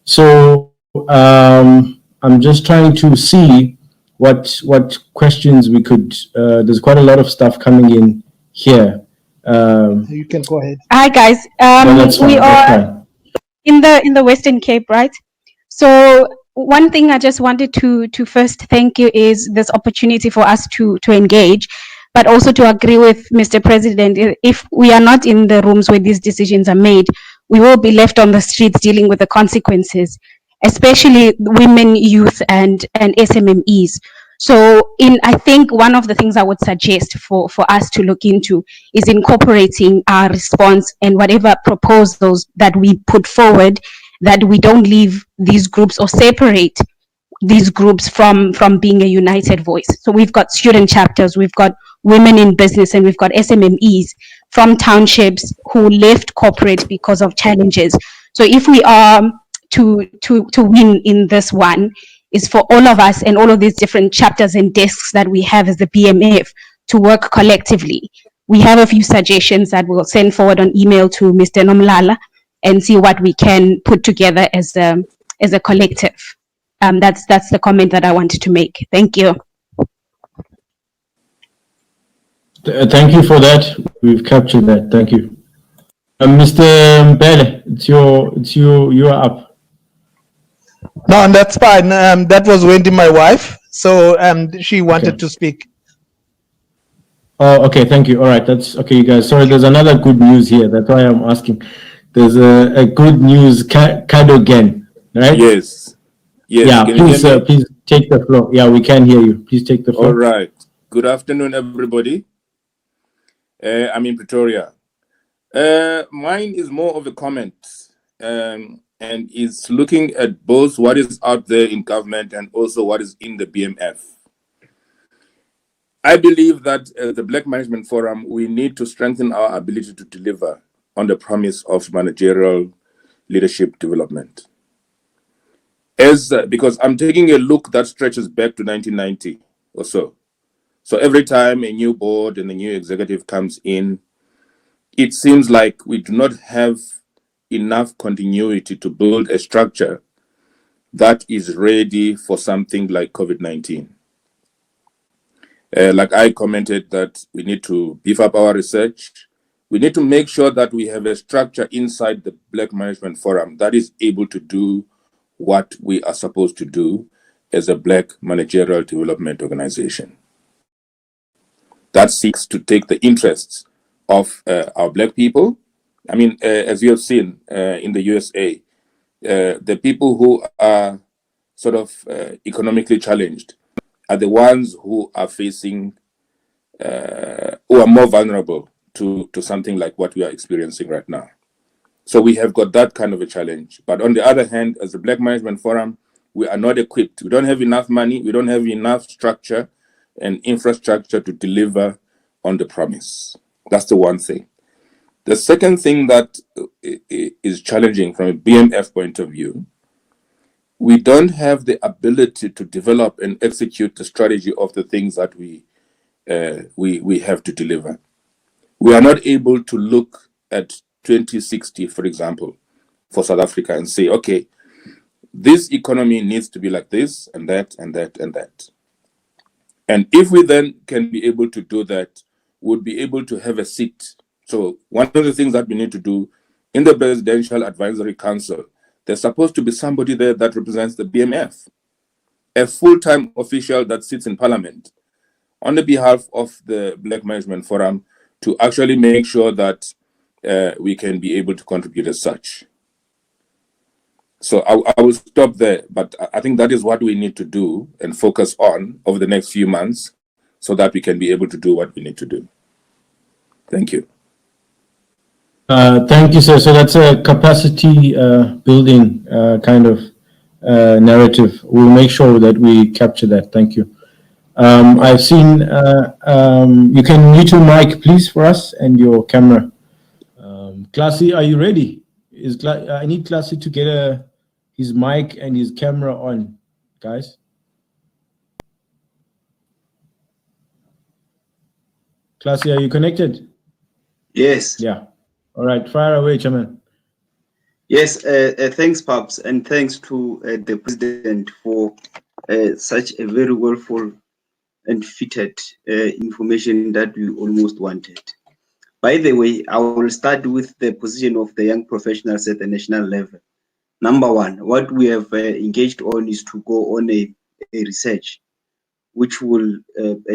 So I'm just trying to see what questions we could. There's quite a lot of stuff coming in here. You can go ahead. Hi guys. We are in the Western Cape, right? So one thing I just wanted to first thank you is this opportunity for us to engage, but also to agree with Mr. President. If we are not in the rooms where these decisions are made, we will be left on the streets dealing with the consequences, especially women, youth, and SMMEs. So I think one of the things I would suggest for us to look into is incorporating our response and whatever proposals that we put forward, that we don't leave these groups or separate these groups from being a united voice. So we've got student chapters, we've got women in business, and we've got SMMEs from townships who left corporate because of challenges. So if we are to win in this one, is for all of us and all of these different chapters and desks that we have as the BMF to work collectively. We have a few suggestions that we'll send forward on email to Mr. Nomlala and see what we can put together as a collective. That's the comment that I wanted to make. Thank you. Thank you for that. We've captured that. Thank you. Mr. Mbele, you are up. No, and that's fine. That was Wendy, my wife. So she wanted to speak. Oh, okay. Thank you. All right. That's okay, you guys. Sorry, there's another good news here. That's why I'm asking. There's a good news card again, right? Yes. Yeah, please take the floor. Yeah, we can hear you. Please take the floor. All right. Good afternoon, everybody. I'm in Pretoria. Mine is more of a comment and is looking at both what is out there in government and also what is in the BMF. I believe that the Black Management Forum, we need to strengthen our ability to deliver on the promise of managerial leadership development. Because I'm taking a look that stretches back to 1990 or so. So every time a new board and a new executive comes in, it seems like we do not have enough continuity to build a structure that is ready for something like COVID-19. Like I commented that we need to beef up our research. We need to make sure that we have a structure inside the Black Management Forum that is able to do what we are supposed to do as a Black managerial development organization that seeks to take the interests of our Black people. I mean, as you have seen in the USA, the people who are sort of economically challenged are the ones who are facing, who are more vulnerable to something like what we are experiencing right now. So we have got that kind of a challenge. But on the other hand, as the Black Management Forum, we are not equipped. We don't have enough money. We don't have enough structure and infrastructure to deliver on the promise. That's the one thing. The second thing that is challenging from a BMF point of view, we don't have the ability to develop and execute the strategy of the things that we have to deliver. We are not able to look at 2060, for example, for South Africa and say, okay, this economy needs to be like this and that and that and that. And if we then can be able to do that, we'll be able to have a seat. So one of the things that we need to do in the Presidential Advisory Council, there's supposed to be somebody there that represents the BMF, a full-time official that sits in Parliament on the behalf of the Black Management Forum to actually make sure that we can be able to contribute as such. So I will stop there, but I think that is what we need to do and focus on over the next few months so that we can be able to do what we need to do. Thank you. Thank you, sir. So that's a capacity building kind of narrative. We'll make sure that we capture that. Thank you. I've seen, you can mute your mic, please, for us and your camera. Classy, are you ready? I need Classy to get his mic and his camera on, guys. Classy, are you connected? Yes. Yeah. All right, fire away, Chairman. Yes, thanks, Paps, and thanks to the President for such a very well and fitted information that we almost wanted. By the way, I will start with the position of the young professionals at the national level. Number one, what we have engaged on is to go on a research which will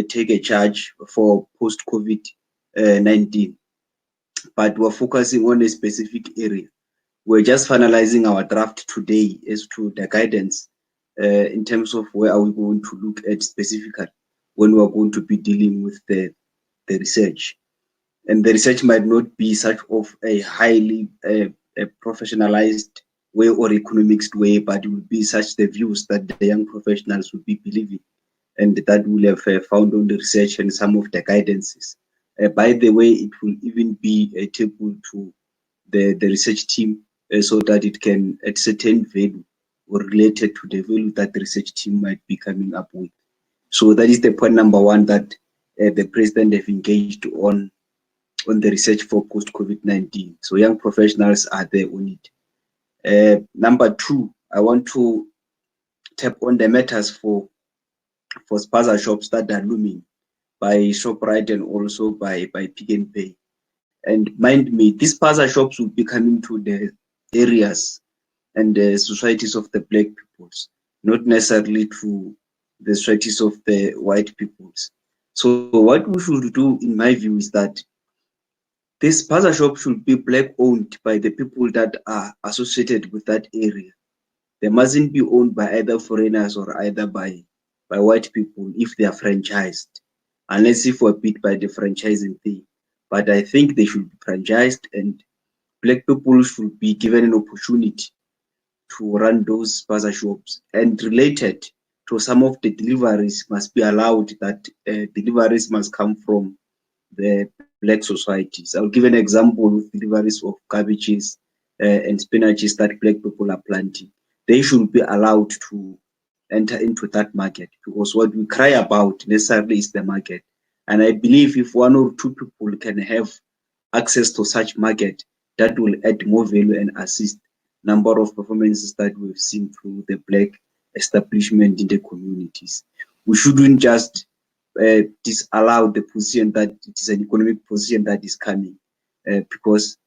take a charge for post-COVID-19. But we're focusing on a specific area. We're just finalizing our draft today as to the guidance in terms of where are we going to look at specifically when we're going to be dealing with the research. And the research might not be such of a highly professionalized way or economics way, but it will be such the views that the young professionals will be believing and that will have found on the research and some of the guidances. By the way, it will even be a table to the research team so that it can at certain value or related to the value that the research team might be coming up with. So that is the point number one that the President have engaged on the research for post-COVID-19. So young professionals are there on it. Number two, I want to tap on the matters for spaza shops that are looming by ShopRite and also by Pick n Pay. And mind me, these spaza shops will be coming to the areas and the societies of the Black peoples, not necessarily to the societies of the white peoples. So what we should do, in my view, is that this spaza shop should be Black owned by the people that are associated with that area. They mustn't be owned by either foreigners or either by white people if they are franchised, unless if we're bid by the franchising thing. But I think they should be franchised and Black people should be given an opportunity to run those spaza shops. And related to some of the deliveries must be allowed that deliveries must come from the black societies. I'll give an example with deliveries of cabbages and spinaches that black people are planting. They should be allowed to enter into that market, because what we cry about necessarily is the market. And I believe if one or two people can have access to such market, that will add more value and assist number of performances that we've seen through the black establishment in the communities. We shouldn't just disallow the position that it is an economic position that is coming, because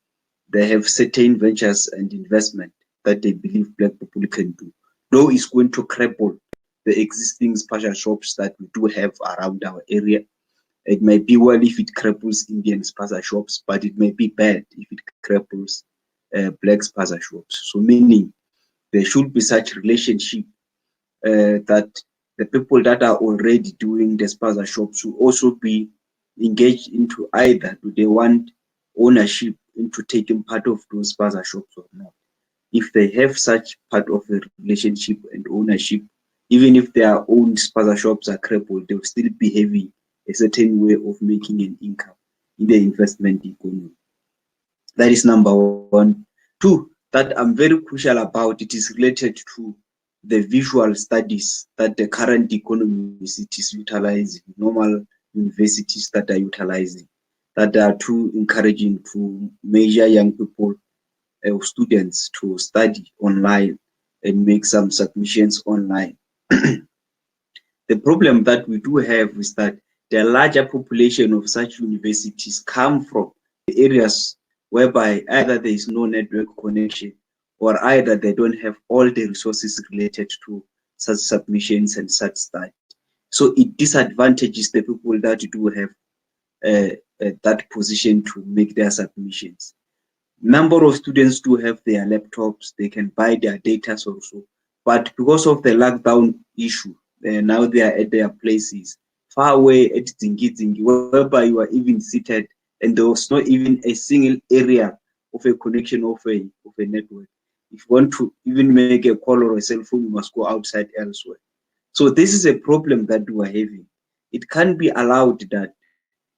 they have certain ventures and investment that they believe black people can do. Though it's going to cripple the existing special shops that we do have around our area. It may be well if it cripples Indian spaza shops, but it may be bad if it cripples black spaza shops. So meaning there should be such relationship that the people that are already doing the spaza shops should also be engaged into either do they want ownership into taking part of those spaza shops or not. If they have such part of a relationship and ownership, even if their own spaza shops are crippled, they'll still be having a certain way of making an income in the investment economy. That is number one. Two, that I'm very crucial about, it is related to the visual studies that the current economist is utilizing, normal universities that are utilizing, that are too encouraging to measure young people, students to study online and make some submissions online. The problem that we do have is that the larger population of such universities come from the areas whereby either there is no network connection or either they don't have all the resources related to such submissions and such study. So it disadvantages the people that do have that position to make their submissions. Number of students do have their laptops, they can buy their data also, but because of the lockdown issue, now they are at their places far away at Zingi, whereby you are even seated and there was not even a single area of a connection of a network. If you want to even make a call or a cell phone, you must go outside elsewhere. So this is a problem that we are having. It can't be allowed that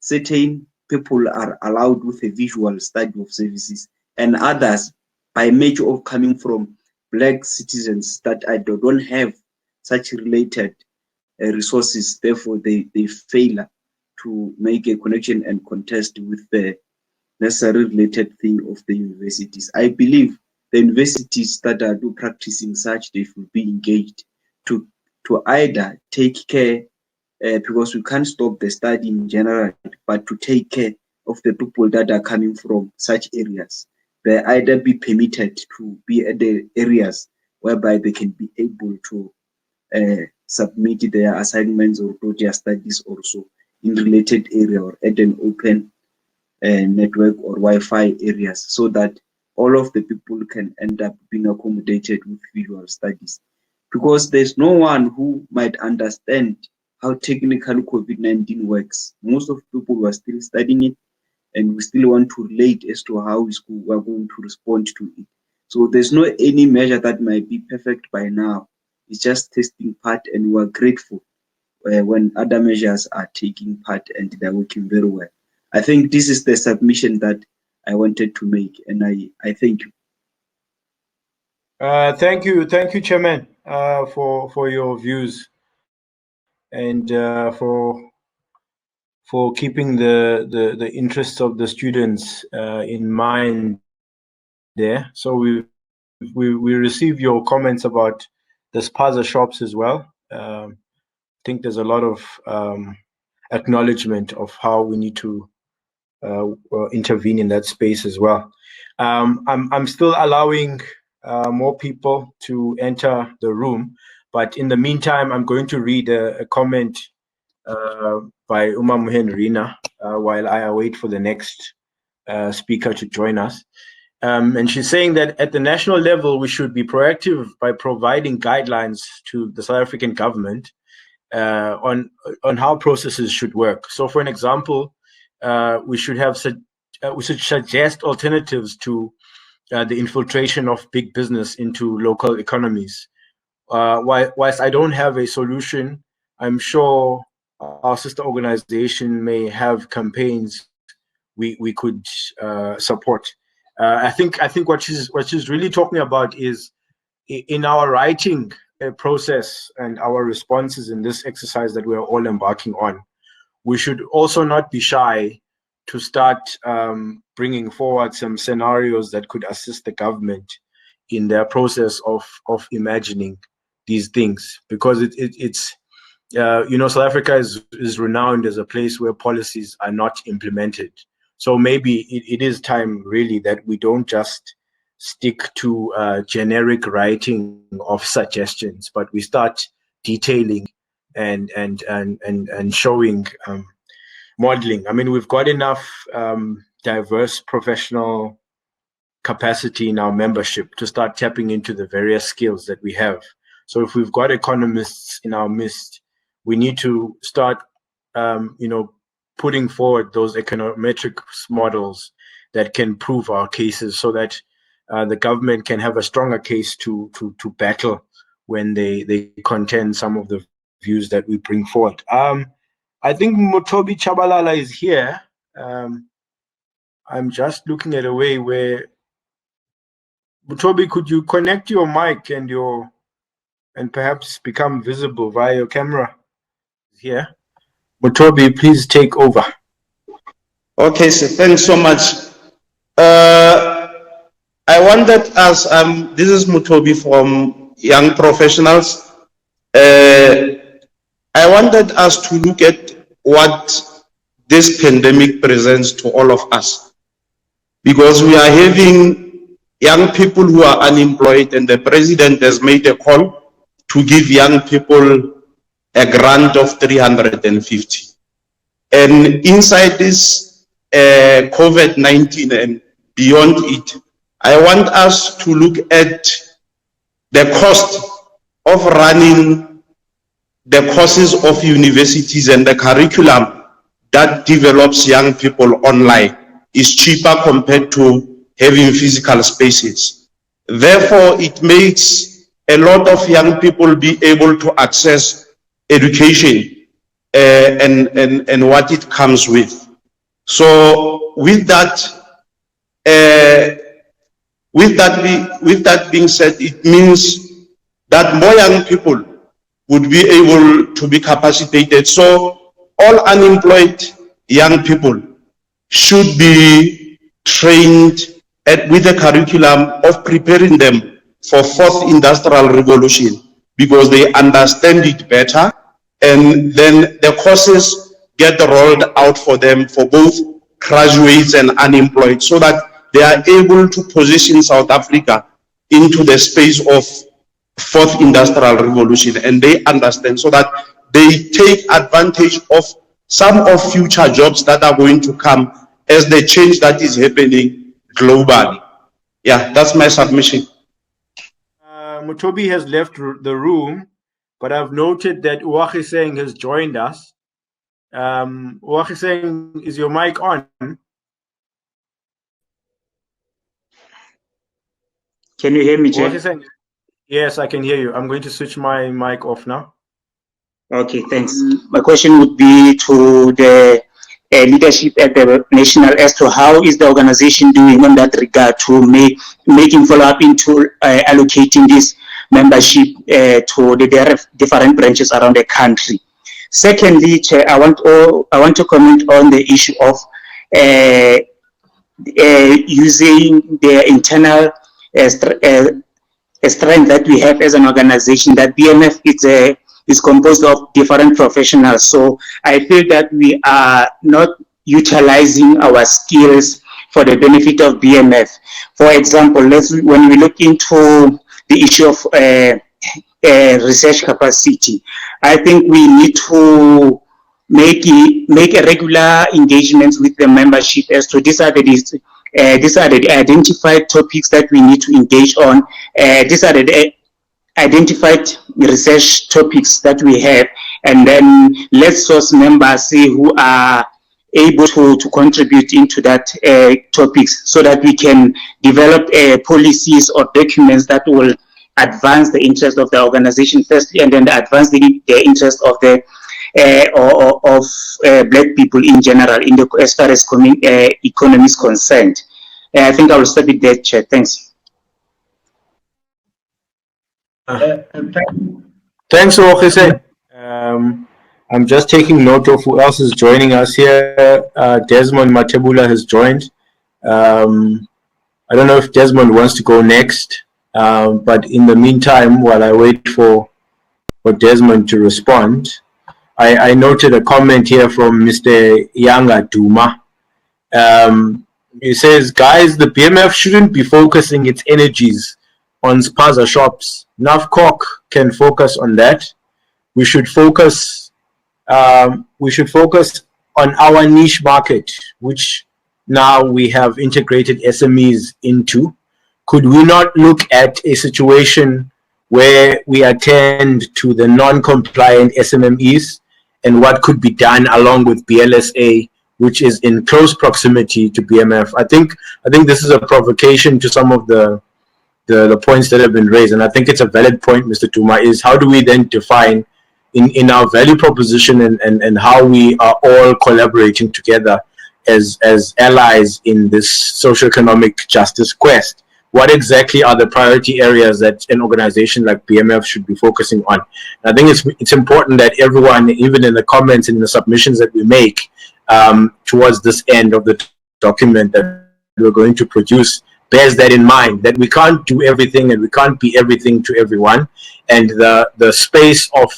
certain people are allowed with a visual study of services and others, by nature of coming from black citizens that don't have such related resources, therefore they fail to make a connection and contest with the necessary related thing of the universities. I believe the universities that are practicing such, they should be engaged to either take care, because we can't stop the study in general, but to take care of the people that are coming from such areas. They either be permitted to be at the areas whereby they can be able to submit their assignments or do their studies also in related area or at an open network or Wi-Fi areas, so that all of the people can end up being accommodated with visual studies. Because there's no one who might understand how technical COVID-19 works. Most of the people are still studying it, and we still want to relate as to how we are going to respond to it. So there's no any measure that might be perfect by now. It's just testing part, and we are grateful when other measures are taking part and they're working very well. I think this is the submission that I wanted to make, and I thank you. Thank you, Chairman, for your views and for keeping the interests of the students in mind there. So we received your comments about the spaza shops as well. I think there's a lot of acknowledgement of how we need to intervene in that space as well. I'm still allowing more people to enter the room, but in the meantime, I'm going to read a comment by Uma Muhenrina while I await for the next speaker to join us. And she's saying that at the national level, we should be proactive by providing guidelines to the South African government on how processes should work. So, for an example, we should suggest alternatives to the infiltration of big business into local economies. Whilst I don't have a solution, I'm sure our sister organization may have campaigns we could support. I think what she's really talking about is in our writing process and our responses in this exercise that we are all embarking on. We should also not be shy to start bringing forward some scenarios that could assist the government in their process of imagining these things, because it's South Africa is renowned as a place where policies are not implemented. So maybe it is time really that we don't just stick to generic writing of suggestions, but we start detailing and showing modeling. I mean, we've got enough diverse professional capacity in our membership to start tapping into the various skills that we have. So if we've got economists in our midst, we need to start, putting forward those econometric models that can prove our cases, so that the government can have a stronger case to battle when they contend some of the views that we bring forward. I think Motobi Chabalala is here. I'm just looking at a way where Motobi, could you connect your mic and perhaps become visible via your camera here? Motobi, please take over. Okay, so thanks so much. I wanted us, this is Mutobi from Young Professionals. I wanted us to look at what this pandemic presents to all of us, because we are having young people who are unemployed, and the president has made a call to give young people a grant of 350. And inside this COVID-19 and beyond it, I want us to look at the cost of running the courses of universities, and the curriculum that develops young people online is cheaper compared to having physical spaces. Therefore, it makes a lot of young people be able to access education and what it comes with. So with that being said, it means that more young people would be able to be capacitated. So all unemployed young people should be trained with a curriculum of preparing them for fourth industrial revolution, because they understand it better, and then the courses get rolled out for them for both graduates and unemployed, so that they are able to position South Africa into the space of fourth industrial revolution, and they understand, so that they take advantage of some of future jobs that are going to come as the change that is happening globally. Yeah, that's my submission. Mutobi has left the room, but I've noted that Uwakiseng has joined us. Uwakiseng, is your mic on? Can you hear me, Chair? Yes, I can hear you. I'm going to switch my mic off now. Okay, thanks. My question would be to the leadership at the national, as to how is the organization doing on that regard to making follow-up into allocating this membership to the different branches around the country. Secondly, Chair, I want to comment on the issue of using the internal strength that we have as an organization. That BMF is composed of different professionals. So I feel that we are not utilizing our skills for the benefit of BMF. For example, when we look into the issue of research capacity, I think we need to make a regular engagements with the membership as to these are the identified topics that we need to engage on. These are the identified research topics that we have, and then let source members see who are able to contribute into that topics, so that we can develop policies or documents that will advance the interest of the organization firstly, and then advance the interest of the or of black people in general in the, as far as economy is concerned. I think I will stop it there, Chair. Thanks. Thanks, Okese. I'm just taking note of who else is joining us here. Desmond Matebula has joined. I don't know if Desmond wants to go next, but in the meantime, while I wait for Desmond to respond, I noted a comment here from Mr. Yanga Duma. He says, guys, the BMF shouldn't be focusing its energies on spaza shops. NAFCOC can focus on that. We should focus on our niche market, which now we have integrated SMEs into. Could we not look at a situation where we attend to the non-compliant SMMEs and what could be done along with BLSA, which is in close proximity to BMF? I think this is a provocation to some of the points that have been raised, and I think it's a valid point, Mr. Tuma, is how do we then define in our value proposition and how we are all collaborating together as allies in this socio-economic justice quest? What exactly are the priority areas that an organization like BMF should be focusing on? And I think it's important that everyone, even in the comments and in the submissions that we make towards this end of the document that we're going to produce, bears that in mind, that we can't do everything and we can't be everything to everyone. And the space of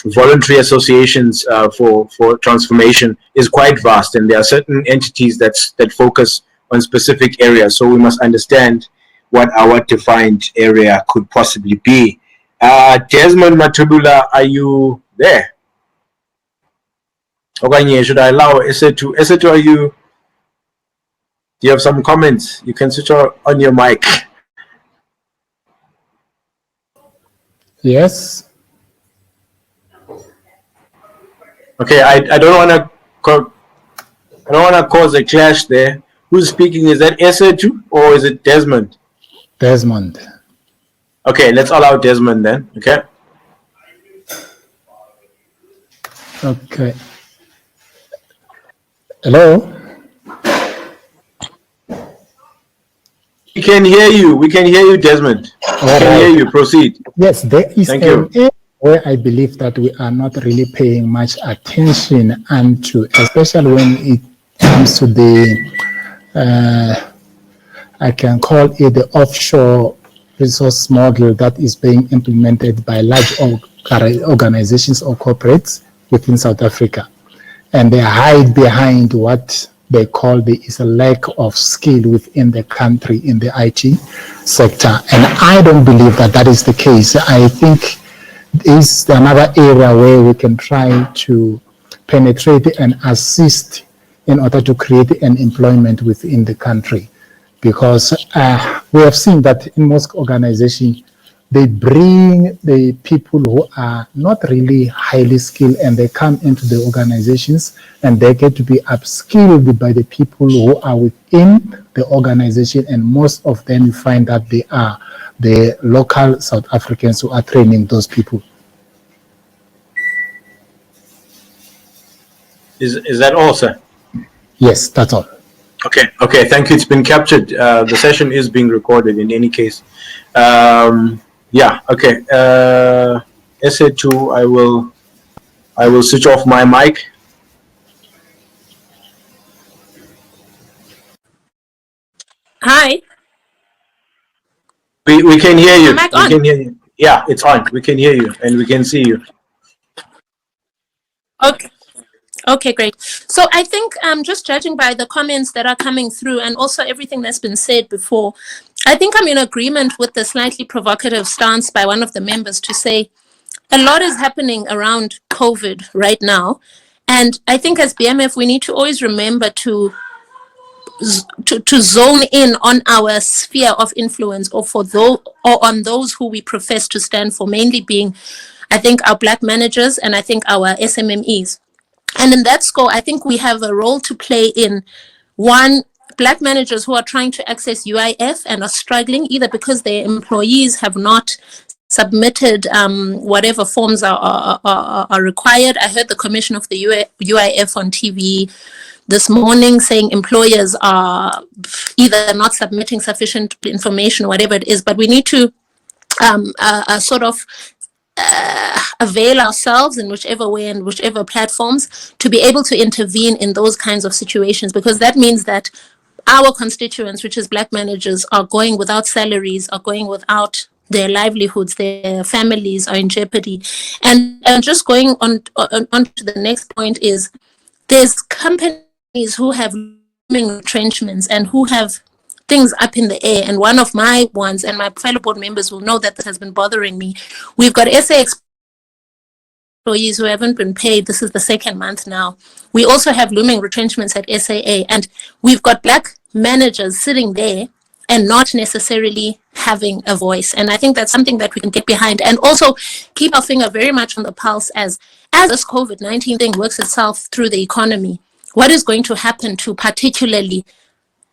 voluntary associations for transformation is quite vast, and there are certain entities that focus on specific areas. So we must understand what our defined area could possibly be. Desmond Matebula, are you there? Okay, should I allow Esetu? Esetu, do you have some comments? You can switch on your mic. Yes. Okay, I don't want to cause a clash there. Who's speaking? Is that Esetu or is it Desmond? Desmond. Okay, let's allow Desmond then. Okay. Okay. Hello. We can hear you. We can hear you, Desmond. We can hear you. Proceed. Yes, there is Thank an you. area where I believe that we are not really paying much attention unto, especially when it comes to the I can call it the offshore resource model that is being implemented by large organizations or corporates within South Africa. And they hide behind what they call is a lack of skill within the country in the IT sector. And I don't believe that that is the case. I think this is another area where we can try to penetrate and assist in order to create an employment within the country. Because we have seen that in most organizations, they bring the people who are not really highly skilled and they come into the organizations and they get to be upskilled by the people who are within the organization, and most of them you find that they are the local South Africans who are training those people. Is that all, sir? Yes, that's all. Okay, thank you. It's been captured. The session is being recorded in any case. Yeah, okay. SA2, I will switch off my mic. Hi. We can hear you. Am I We on? can hear you. Yeah, it's on. We can hear you and we can see you. Okay. Okay, great. So I think just judging by the comments that are coming through and also everything that's been said before, I think I'm in agreement with the slightly provocative stance by one of the members to say a lot is happening around COVID right now. And I think as BMF, we need to always remember to zone in on our sphere of influence or on those who we profess to stand for, mainly being, I think, our Black managers and I think our SMMEs. And in that score, I think we have a role to play in, one, Black managers who are trying to access UIF and are struggling either because their employees have not submitted whatever forms are required. I heard the commission of the UIF on TV this morning saying employers are either not submitting sufficient information or whatever it is, but we need to sort of avail ourselves in whichever way and whichever platforms to be able to intervene in those kinds of situations, because that means that our constituents, which is Black managers, are going without salaries, are going without their livelihoods, their families are in jeopardy. And just going on to the next point is there's companies who have retrenchments and who have things up in the air. And one of my ones, and my fellow board members will know that this has been bothering me. We've got SA employees who haven't been paid. This is the second month now. We also have looming retrenchments at SAA, and we've got Black managers sitting there and not necessarily having a voice. And I think that's something that we can get behind, and also keep our finger very much on the pulse as this COVID-19 thing works itself through the economy. What is going to happen to particularly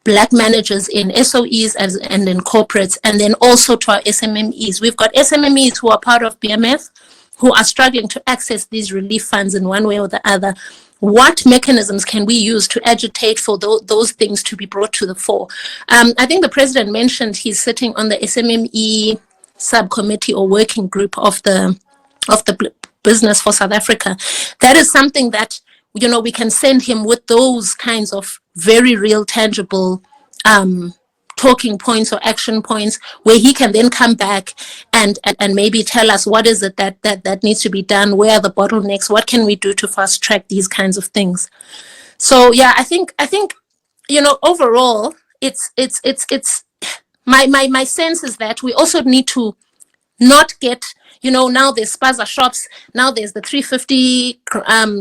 Black managers in SOEs and in corporates, and then also to our SMMEs. We've got SMMEs who are part of BMF, who are struggling to access these relief funds in one way or the other. What mechanisms can we use to agitate for those things to be brought to the fore? I think the president mentioned he's sitting on the SMME subcommittee or working group of the business for South Africa. That is something that, you know, we can send him with those kinds of very real, tangible talking points or action points, where he can then come back and maybe tell us what is it that needs to be done, where are the bottlenecks, what can we do to fast track these kinds of things. So yeah, I think you know, overall it's my sense is that we also need to not get, you know, now there's spaza shops, now there's the 350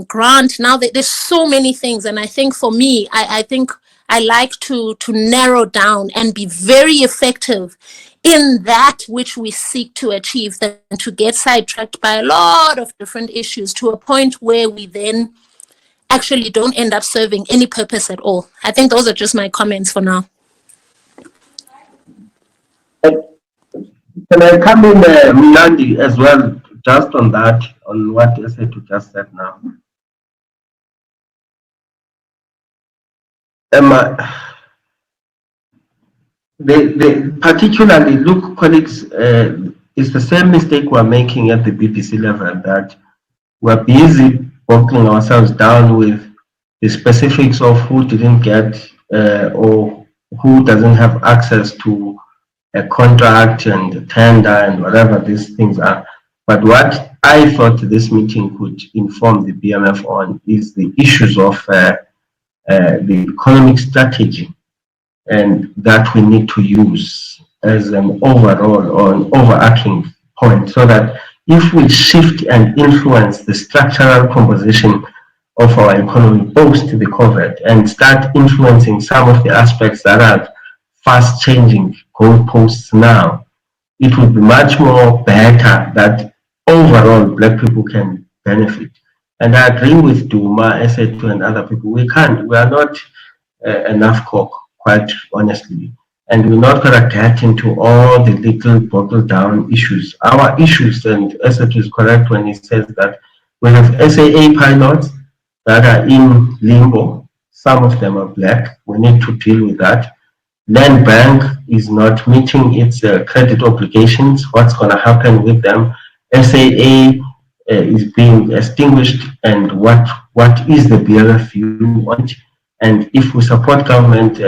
grant, now there's so many things. And I think for me, I think I like to narrow down and be very effective in that which we seek to achieve, than to get sidetracked by a lot of different issues to a point where we then actually don't end up serving any purpose at all. I think those are just my comments for now. Can I come in, Milandi, as well, just on that, on what Esetu just said now? Particularly, look, colleagues, it's the same mistake we're making at the BPC level, that we're busy boggling ourselves down with the specifics of who didn't get or who doesn't have access to a contract and a tender and whatever these things are. But what I thought this meeting could inform the BMF on is the issues of the economic strategy, and that we need to use as an overall or an overarching point, so that if we shift and influence the structural composition of our economy post the COVID and start influencing some of the aspects that are fast changing goalposts now, it would be much more better that overall Black people can benefit. And I agree with Duma, Esetu, and other people. We are not enough cock, quite honestly. And we're not going to get into all the little bottled down issues. Our issues, and Esetu is correct when he says that we have SAA pilots that are in limbo. Some of them are Black. We need to deal with that. Land Bank is not meeting its credit obligations. What's going to happen with them? SAA is being extinguished, and what is the BMF view on it? And if we support government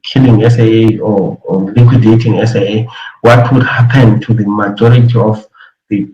killing SAA or liquidating SAA, what would happen to the majority of the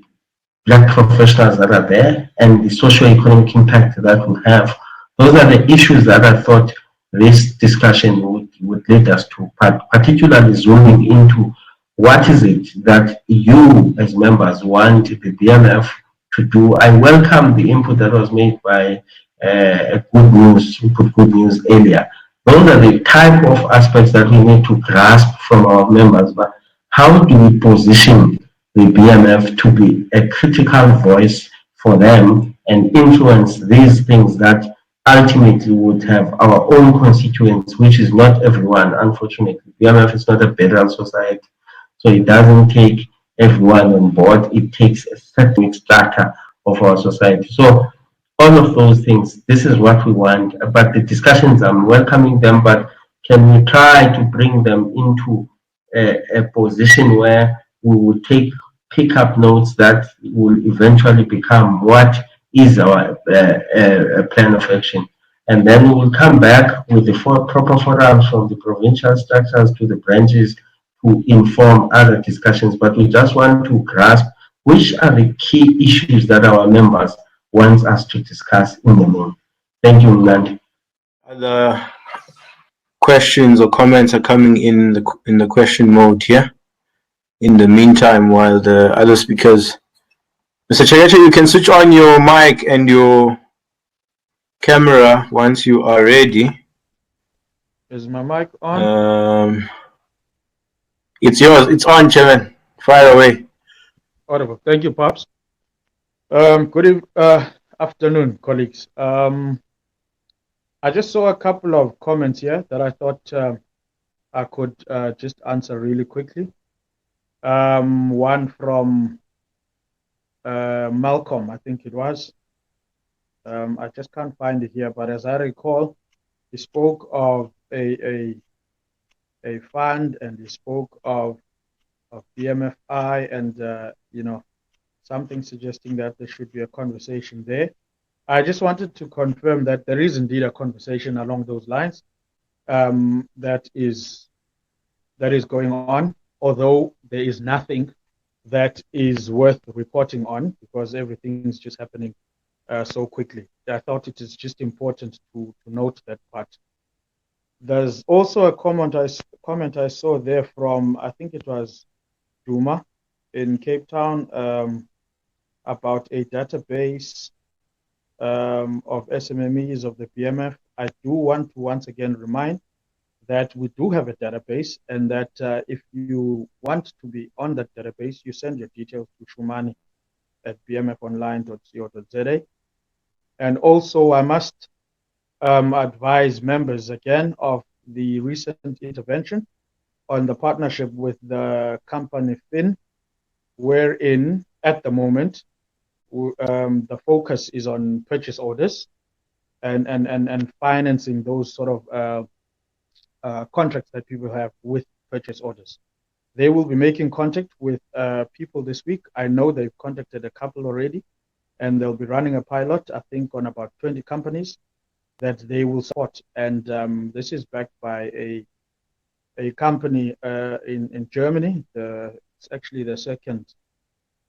Black professionals that are there, and the socio-economic impact that would have? Those are the issues that I thought this discussion would lead us to, particularly zooming into what is it that you as members want the BMF to do. I welcome the input that was made by Good News, who put Good News earlier. Those are the type of aspects that we need to grasp from our members. But how do we position the BMF to be a critical voice for them and influence these things that ultimately would have our own constituents, which is not everyone, unfortunately. BMF is not a federal society, so it doesn't take everyone on board. It takes a certain strata of our society. So all of those things, this is what we want. But the discussions, I'm welcoming them, but can we try to bring them into a position where we will pick up notes that will eventually become what is our plan of action. And then we will come back with the proper forums from the provincial structures to the branches to inform other discussions. But we just want to grasp which are the key issues that our members want us to discuss in the main. Thank you, Mnandi. Other questions or comments are coming in the question mode here. In the meantime, while the other speakers, Mr. Chayete, you can switch on your mic and your camera once you are ready. Is my mic on? It's yours. It's on, Chairman. Fire away. Wonderful. Thank you, Pops. Good afternoon, colleagues. I just saw a couple of comments here that I thought I could just answer really quickly. One from Malcolm, I think it was. I just can't find it here, but as I recall, he spoke of a fund, and he spoke of BMFI, and you know, something suggesting that there should be a conversation there. I just wanted to confirm that there is indeed a conversation along those lines that is going on, although there is nothing that is worth reporting on because everything is just happening so quickly. I thought it is just important to note that part. There's also a comment I saw there from, I think it was Duma in Cape Town, about a database of SMMEs of the BMF. I do want to once again remind that we do have a database, and that if you want to be on that database, you send your details to Shumani at bmfonline.co.za. And also, I must advise members again of the recent intervention on the partnership with the company Fin, wherein at the moment the focus is on purchase orders and financing those sort of contracts that people have with purchase orders. They will be making contact with people this week. I know they've contacted a couple already, and they'll be running a pilot, I think, on about 20 companies that they will support. And this is backed by a company in Germany. It's actually the second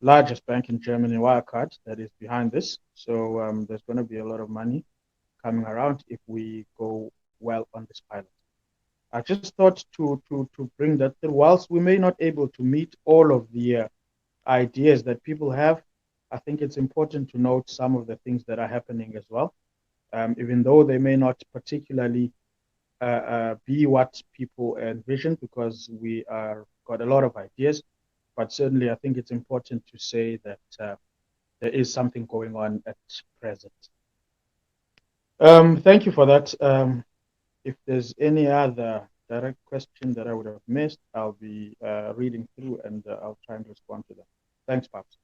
largest bank in Germany, Wirecard, that is behind this. So there's going to be a lot of money coming around if we go well on this pilot. I just thought to bring that through. Whilst we may not able to meet all of the ideas that people have, I think it's important to note some of the things that are happening as well, even though they may not particularly be what people envision, because we got a lot of ideas. But certainly, I think it's important to say that there is something going on at present. Thank you for that. If there's any other direct question that I would have missed, I'll be reading through, and I'll try and respond to them. Thanks, Pops.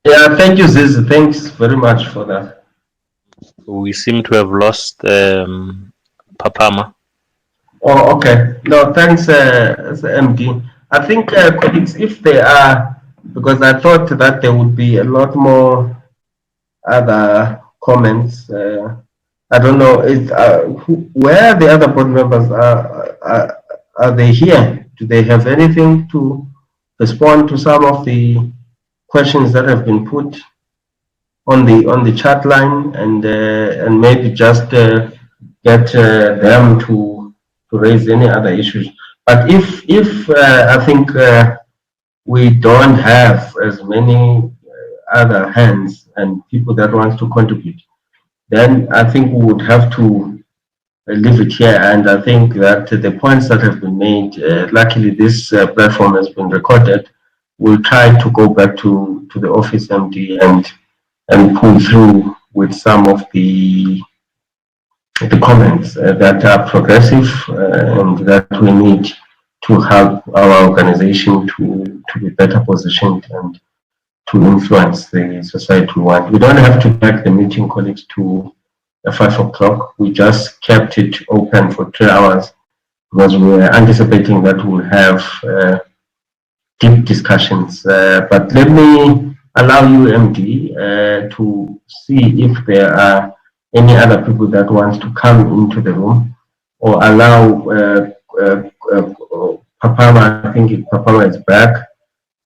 Yeah, thank you, Ziz. Thanks very much for that. We seem to have lost Papama. Oh, okay. No, thanks, MD. I think, colleagues, if they are, because I thought that there would be a lot more other comments. I don't know, where the other board members are they here? Do they have anything to respond to some of the questions that have been put on the chat line, and maybe just get them to raise any other issues? But if I think we don't have as many other hands and people that want to contribute, then I think we would have to leave it here. And I think that the points that have been made, luckily this platform has been recorded. We'll try to go back to the office, MD, and pull through with some of the the comments that are progressive and that we need to help our organization to be better positioned and to influence the society we want. We don't have to drag the meeting, colleagues, to 5 o'clock. We just kept it open for 3 hours because we were anticipating that we'll have deep discussions. But let me allow you, MD, to see if there are any other people that want to come into the room, or allow Papama, I think Papama is back,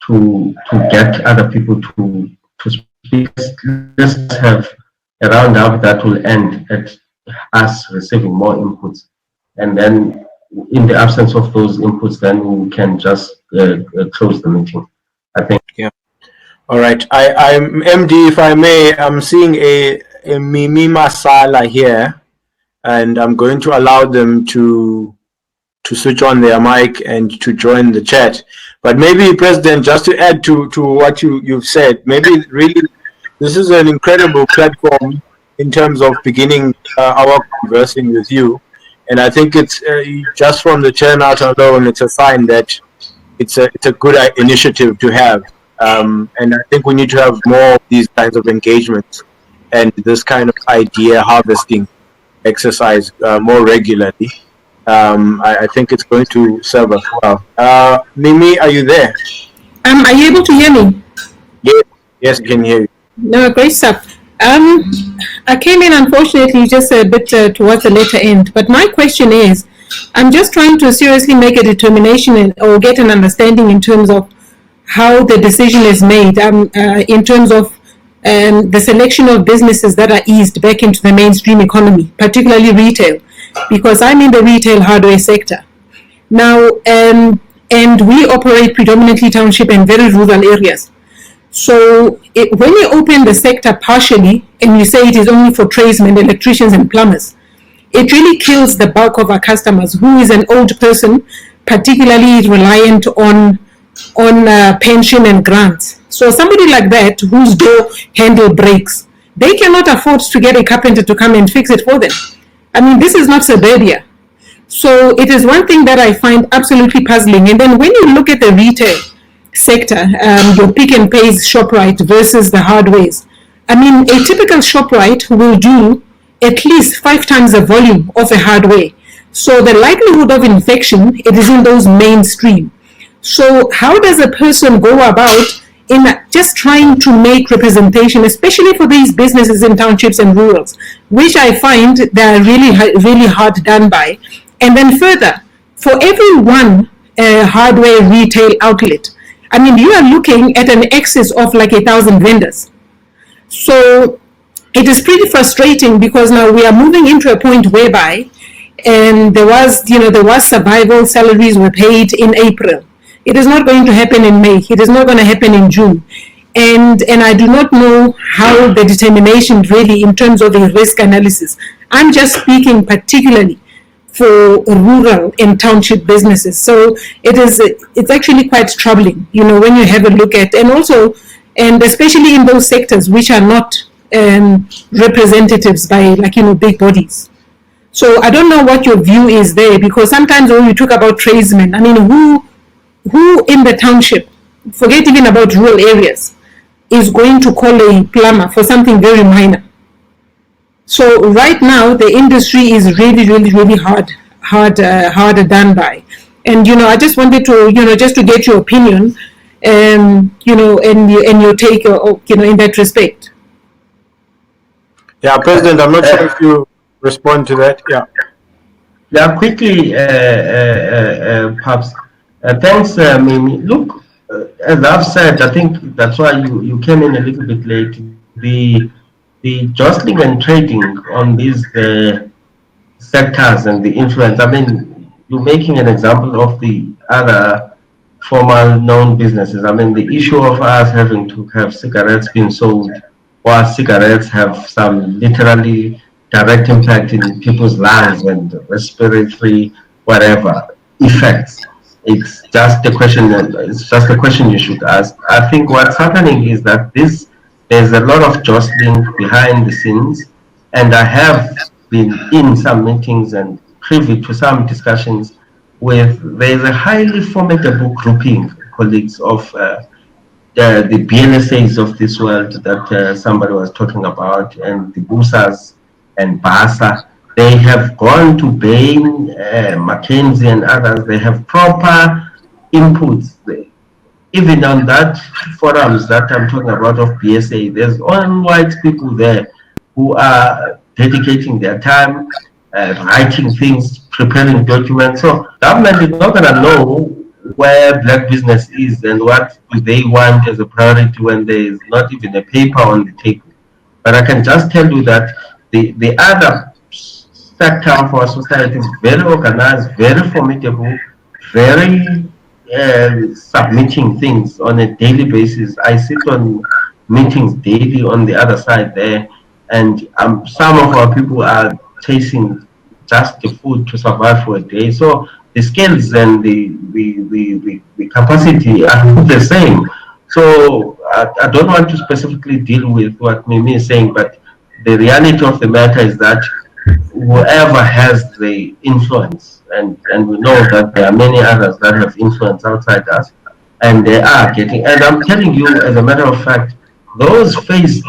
to get other people to speak. Let's have a roundup that will end at us receiving more inputs, and then in the absence of those inputs, then we can just close the meeting, I think. Yeah. All right. I'm MD, if I may, I'm seeing a Mimi Masala here, and I'm going to allow them to switch on their mic and to join the chat. But maybe, President, just to add to what you've said, maybe really this is an incredible platform in terms of beginning our conversing with you. And I think it's just from the turnout alone, it's a sign that it's a good initiative to have. And I think we need to have more of these kinds of engagements and this kind of idea harvesting exercise more regularly. I think it's going to serve us well. Mimi, are you there? Are you able to hear me? Yes, I can hear you. No, great stuff. I came in, unfortunately, just a bit towards the later end. But my question is, I'm just trying to seriously make a determination or get an understanding in terms of how the decision is made, in terms of the selection of businesses that are eased back into the mainstream economy, particularly retail, because I'm in the retail hardware sector. Now, and we operate predominantly township and very rural areas. So when you open the sector partially and you say it is only for tradesmen, electricians and plumbers, it really kills the bulk of our customers, who is an old person, particularly reliant on pension and grants. So somebody like that whose door handle breaks, they cannot afford to get a carpenter to come and fix it for them. I mean, this is not suburbia. So it is one thing that I find absolutely puzzling. And then when you look at the retail sector, your Pick and Pay's ShopRite versus the hardwares, I mean, a typical ShopRite will do at least 5 times the volume of a hardware. So the likelihood of infection, it is in those mainstream. So how does a person go about in just trying to make representation, especially for these businesses in townships and rurals, which I find they're really hard done by. And then further, for every one hardware retail outlet, I mean, you are looking at an excess of like 1,000 vendors. So it is pretty frustrating, because now we are moving into a point whereby, and there was survival, salaries were paid in April. It is not going to happen in May. It is not going to happen in June. And I do not know how the determination really in terms of a risk analysis. I'm just speaking particularly for rural and township businesses. So it's actually quite troubling, when you have a look at, and especially in those sectors which are not representatives by big bodies. So I don't know what your view is there, because sometimes when you talk about tradesmen, I mean, who in the township, forget even about rural areas, is going to call a plumber for something very minor? So right now the industry is really hard done by. And I just wanted to just to get your opinion, and your take, in that respect. Yeah, President, I'm not sure if you respond to that. Yeah, quickly, perhaps. Thanks, Mimi. Look, as I've said, I think that's why you came in a little bit late. The jostling and trading on these sectors and the influence. I mean, you're making an example of the other formal known businesses. I mean, the issue of us having to have cigarettes being sold, while cigarettes have some literally direct impact in people's lungs and respiratory whatever effects. It's just a question. It's just a question you should ask. I think what's happening is that there's a lot of jostling behind the scenes, and I have been in some meetings and privy to some discussions there's a highly formidable grouping, colleagues, of the BNSAs of this world that somebody was talking about, and the BUSAs and BASA. They have gone to Bain, McKinsey and others. They have proper inputs. Even on that forums that I'm talking about of BSA, there's all white people there who are dedicating their time, writing things, preparing documents. So government is not going to know where black business is and what do they want as a priority when there is not even a paper on the table. But I can just tell you that the other sector of our society is very organized, very formidable, very submitting things on a daily basis. I sit on meetings daily on the other side there, and some of our people are chasing just the food to survive for a day. So the skills and the capacity are the same. So I don't want to specifically deal with what Mimi is saying, but the reality of the matter is that whoever has the influence, and we know that there are many others that have influence outside us, and they are getting, and I'm telling you, as a matter of fact, those phase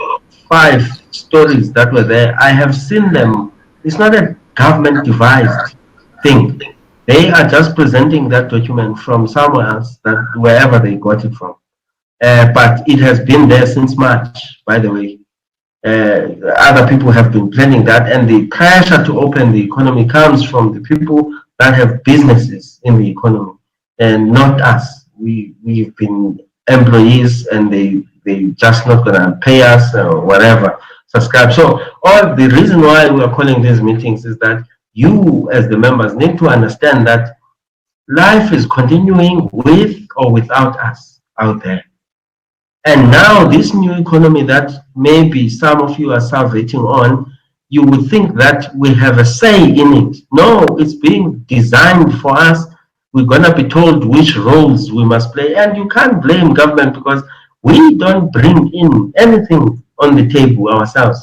5 stories that were there, I have seen them. It's not a government devised thing. They are just presenting that document from somewhere else, that wherever they got it from. But it has been there since March, by the way. Other people have been planning that, and the pressure to open the economy comes from the people that have businesses in the economy, and not us. We've been employees, and they just not gonna pay us or whatever, subscribe. So all the reason why we are calling these meetings is that you as the members need to understand that life is continuing with or without us out there. And now this new economy that maybe some of you are salvating on, you would think that we have a say in it. No, it's being designed for us. We're going to be told which roles we must play. And you can't blame government, because we don't bring in anything on the table ourselves.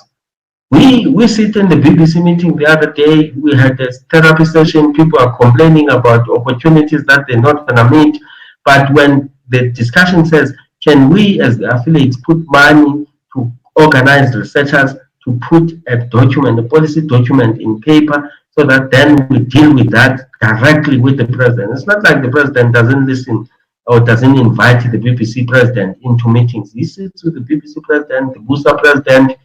We sit in the BBC meeting the other day. We had a therapy session. People are complaining about opportunities that they're not going to meet. But when the discussion says, can we as the affiliates put money to organize researchers to put a document, a policy document in paper, so that then we deal with that directly with the president? It's not like the president doesn't listen or doesn't invite the BBC president into meetings. He sits with the BBC president, the BUSA president,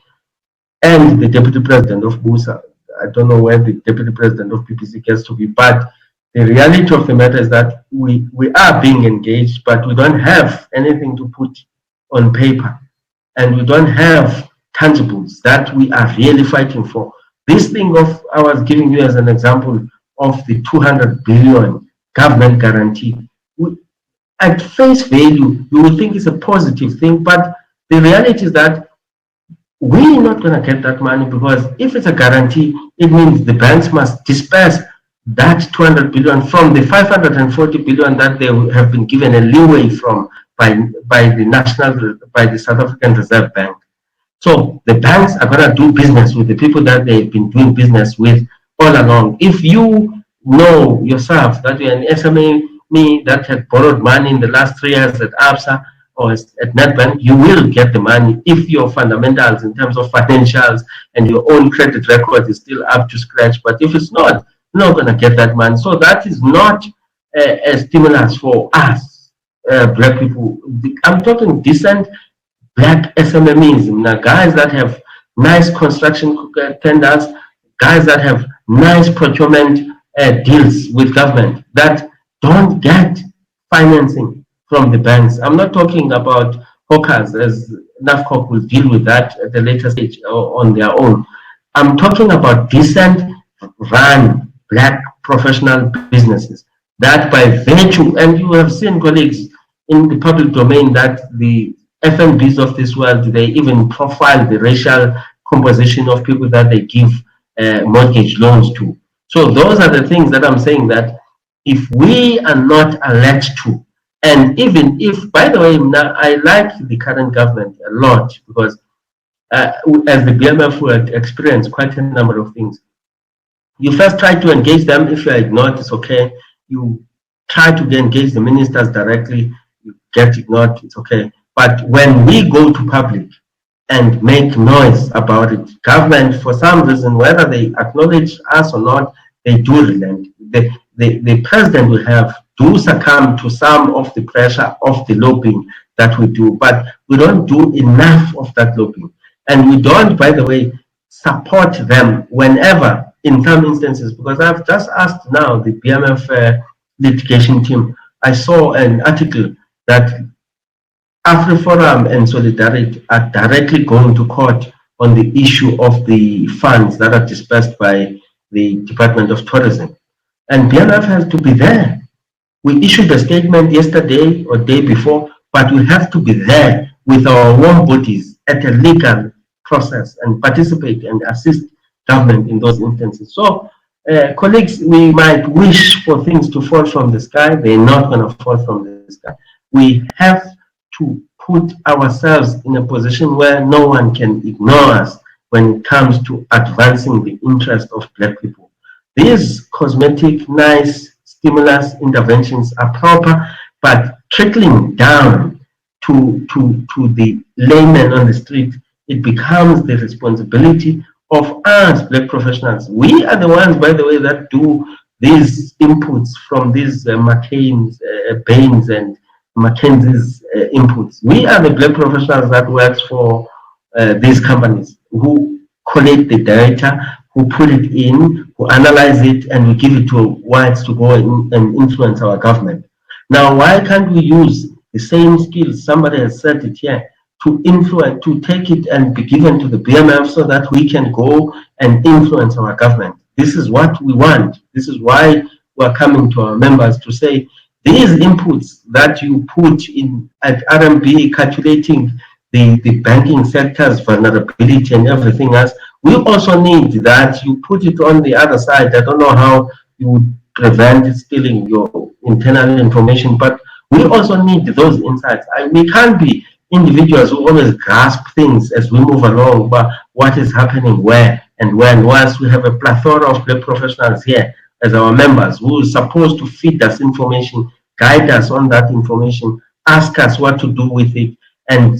and the deputy president of BUSA. I don't know where the deputy president of BBC gets to be, but the reality of the matter is that we are being engaged, but we don't have anything to put on paper, and we don't have tangibles that we are really fighting for. This thing of, I was giving you as an example of the 200 billion government guarantee. At face value, you would think it's a positive thing, but the reality is that we're not going to get that money, because if it's a guarantee, it means the banks must disperse that 200 billion from the 540 billion that they have been given a leeway from by the South African Reserve Bank. So the banks are going to do business with the people that they've been doing business with all along. If you know yourself that you're an SME that had borrowed money in the last 3 years at ABSA or at Nedbank, you will get the money if your fundamentals in terms of financials and your own credit record is still up to scratch. But if it's not, you're not going to get that money. So that is not a stimulus for us, black people. I'm talking decent black SMMEs, guys that have nice construction tenders, guys that have nice procurement deals with government, that don't get financing from the banks. I'm not talking about hawkers, as NAFCOC will deal with that at a later stage on their own. I'm talking about decent run black professional businesses that, by virtue, and you have seen, colleagues, in the public domain, that the FNBs of this world, they even profile the racial composition of people that they give mortgage loans to. So those are the things that I'm saying, that if we are not alert to, and even if, by the way, now I like the current government a lot, because as the BMF would experience quite a number of things. You first try to engage them. If you are ignored, it's okay. You try to engage the ministers directly. You get ignored, it's okay. But when we go to public and make noise about it, government, for some reason, whether they acknowledge us or not, they do relent. The president will have do succumb to some of the pressure of the lobbying that we do, but we don't do enough of that lobbying. And we don't, by the way, support them whenever, in some instances, because I've just asked now the BMF litigation team, I saw an article that AfriForum and Solidarity are directly going to court on the issue of the funds that are dispersed by the Department of Tourism. And BMF has to be there. We issued a statement yesterday or day before, but we have to be there with our warm bodies at a legal process and participate and assist government in those instances. So, colleagues, we might wish for things to fall from the sky. They're not going to fall from the sky. We have to put ourselves in a position where no one can ignore us when it comes to advancing the interest of Black people. These cosmetic, nice stimulus interventions are proper, but trickling down to the layman on the street, it becomes the responsibility of us, Black professionals. We are the ones, by the way, that do these inputs from these McCain's, Bain's, and McKenzie's inputs. We are the Black professionals that works for these companies who collect the data, who put it in, who analyze it, and we give it to whites to go and influence our government. Now, why can't we use the same skills, somebody has said it here, to influence, to take it and be given to the BMF so that we can go and influence our government? This is what we want. This is why we're coming to our members to say, these inputs that you put in at RMB, calculating the banking sector's vulnerability and everything else, we also need that you put it on the other side. I don't know how you would prevent stealing your internal information, but we also need those insights. We can't be individuals who always grasp things as we move along, but what is happening where and when. Once we have a plethora of Black professionals here as our members who are supposed to feed us information, guide us on that information, ask us what to do with it, and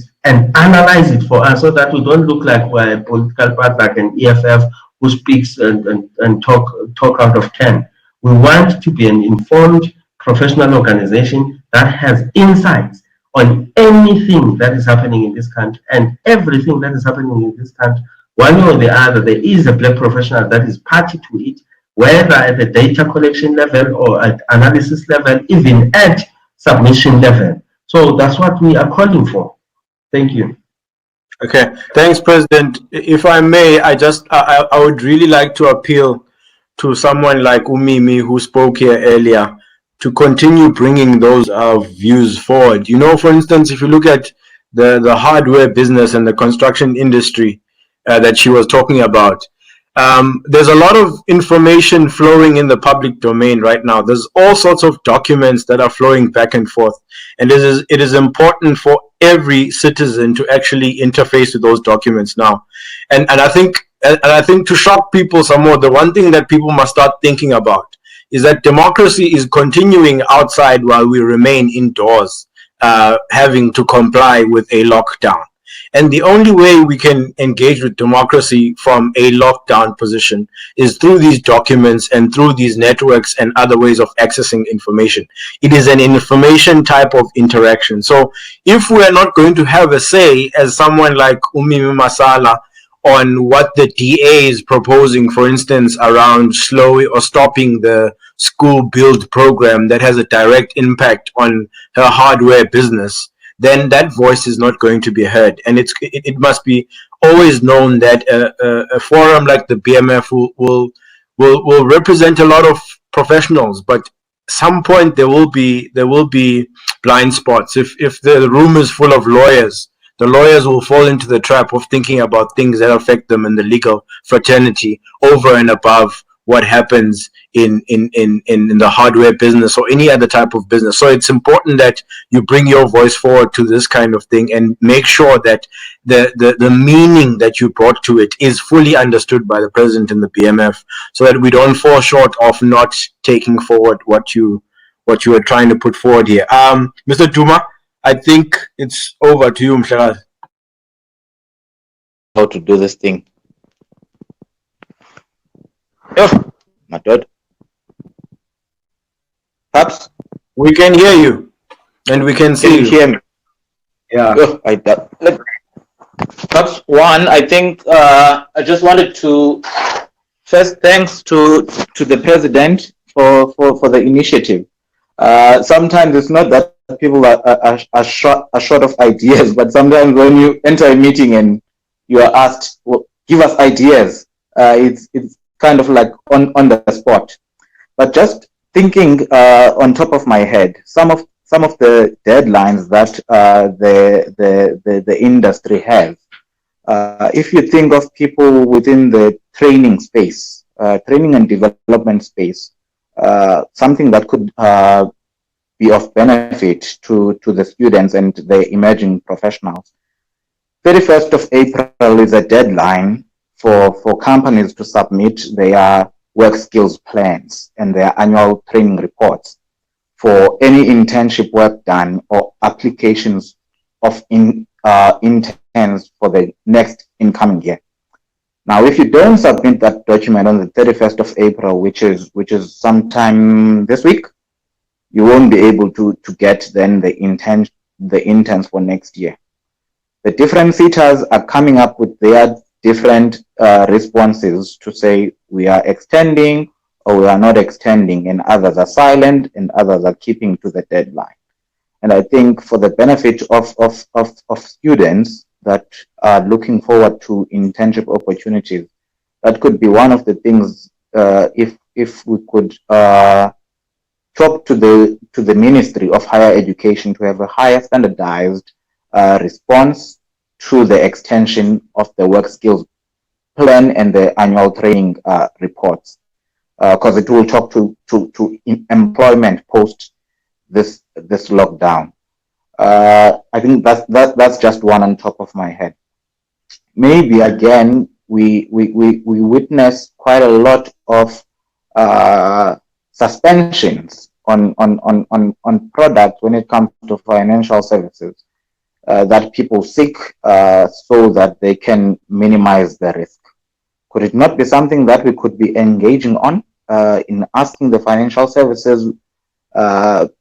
analyze it for us so that we don't look like we're a political party like an EFF who speaks and talk out of 10. We want to be an informed professional organization that has insights on anything that is happening in this country and everything that is happening in this country. One way or the other, there is a Black professional that is party to it, whether at the data collection level or at analysis level, even at submission level. So that's what we are calling for. Thank you. Okay, thanks, President. If I may, I would really like to appeal to someone like Umimi, who spoke here earlier, to continue bringing those views forward. You know, for instance, if you look at the hardware business and the construction industry that she was talking about, there's a lot of information flowing in the public domain right now. There's all sorts of documents that are flowing back and forth. And it is important for every citizen to actually interface with those documents now. And I think to shock people some more, the one thing that people must start thinking about is that democracy is continuing outside while we remain indoors, having to comply with a lockdown. And the only way we can engage with democracy from a lockdown position is through these documents and through these networks and other ways of accessing information. It is an information type of interaction. So if we are not going to have a say as someone like Umimi Masala on what the DA is proposing, for instance, around slowing or stopping the school build program that has a direct impact on her hardware business, then that voice is not going to be heard. And it must be always known that a forum like the BMF will represent a lot of professionals, but at some point there will be blind spots. If the room is full of lawyers, the lawyers will fall into the trap of thinking about things that affect them in the legal fraternity over and above what happens in the hardware business or any other type of business. So it's important that you bring your voice forward to this kind of thing and make sure that the meaning that you brought to it is fully understood by the president and the BMF, so that we don't fall short of not taking forward what you are trying to put forward here. Mr. Duma, I think it's over to you, Mhlekazi. How to do this thing. Oh, my God. Perhaps we can hear you and we can see you. Hear me. Yeah. Oh, perhaps one, I think I just wanted to first thanks to the president for the initiative. Sometimes it's not that people are short of ideas, but sometimes when you enter a meeting and you are asked, well, give us ideas, it's kind of like on the spot. But just thinking on top of my head, some of the deadlines that the industry has. If you think of people within the training space, training and development space, something that could be of benefit to the students and the emerging professionals. 31st of April is a deadline for companies to submit their work skills plans and their annual training reports for any internship work done or applications of interns for the next incoming year. Now, if you don't submit that document on the 31st of April, which is sometime this week, you won't be able to get then the interns for next year. The different SETAs are coming up with their different responses to say we are extending or we are not extending, and others are silent and others are keeping to the deadline. And I think for the benefit of students that are looking forward to internship opportunities, that could be one of the things, if we could talk to the Ministry of Higher Education to have a higher standardized response to the extension of the work skills plan and the annual training reports, because it will talk to employment post this lockdown. I think that's just one on top of my head. Maybe again we witness quite a lot of suspensions on products when it comes to financial services that people seek so that they can minimize the risk. Could it not be something that we could be engaging on in asking the financial services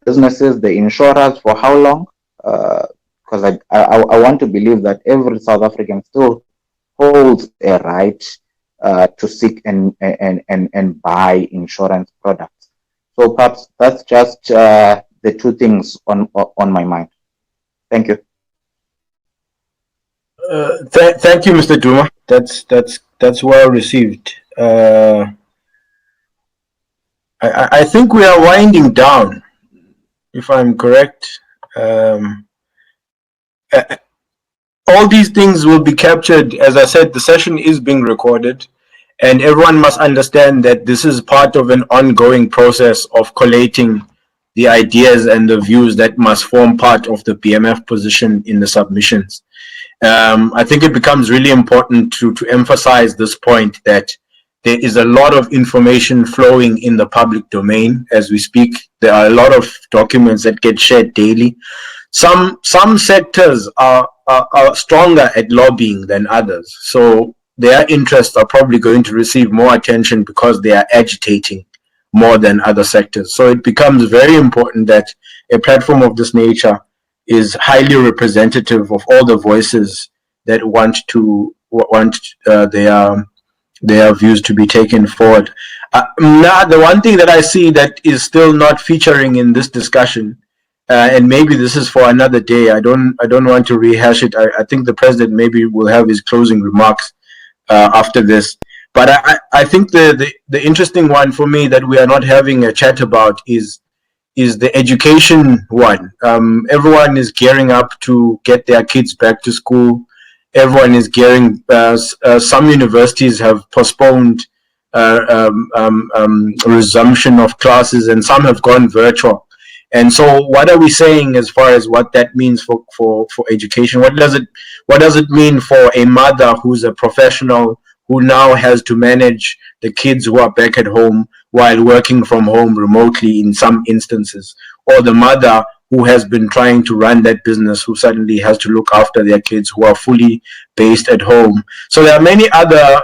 businesses, the insurers, for how long? Because I want to believe that every South African still holds a right to seek and buy insurance products. So perhaps that's just the two things on my mind. Thank you. Thank you, Mr. Duma. That's well received. I think we are winding down, if I'm correct. All these things will be captured. As I said, the session is being recorded, and everyone must understand that this is part of an ongoing process of collating the ideas and the views that must form part of the BMF position in the submissions. I think it becomes really important to emphasize this point, that there is a lot of information flowing in the public domain as we speak. There are a lot of documents that get shared daily. Some sectors are stronger at lobbying than others, so their interests are probably going to receive more attention because they are agitating more than other sectors. So it becomes very important that a platform of this nature is highly representative of all the voices that want their views to be taken forward. Now, the one thing that I see that is still not featuring in this discussion, and maybe this is for another day, I don't want to rehash it. I think the president maybe will have his closing remarks after this. But I think the interesting one for me that we are not having a chat about is the education one. Everyone is gearing up to get their kids back to school. Everyone is gearing. Some universities have postponed resumption of classes, and some have gone virtual. And so, what are we saying as far as what that means for education? What does it mean for a mother who's a professional who now has to manage the kids who are back at home while working from home remotely in some instances, or the mother who has been trying to run that business who suddenly has to look after their kids who are fully based at home? So there are many other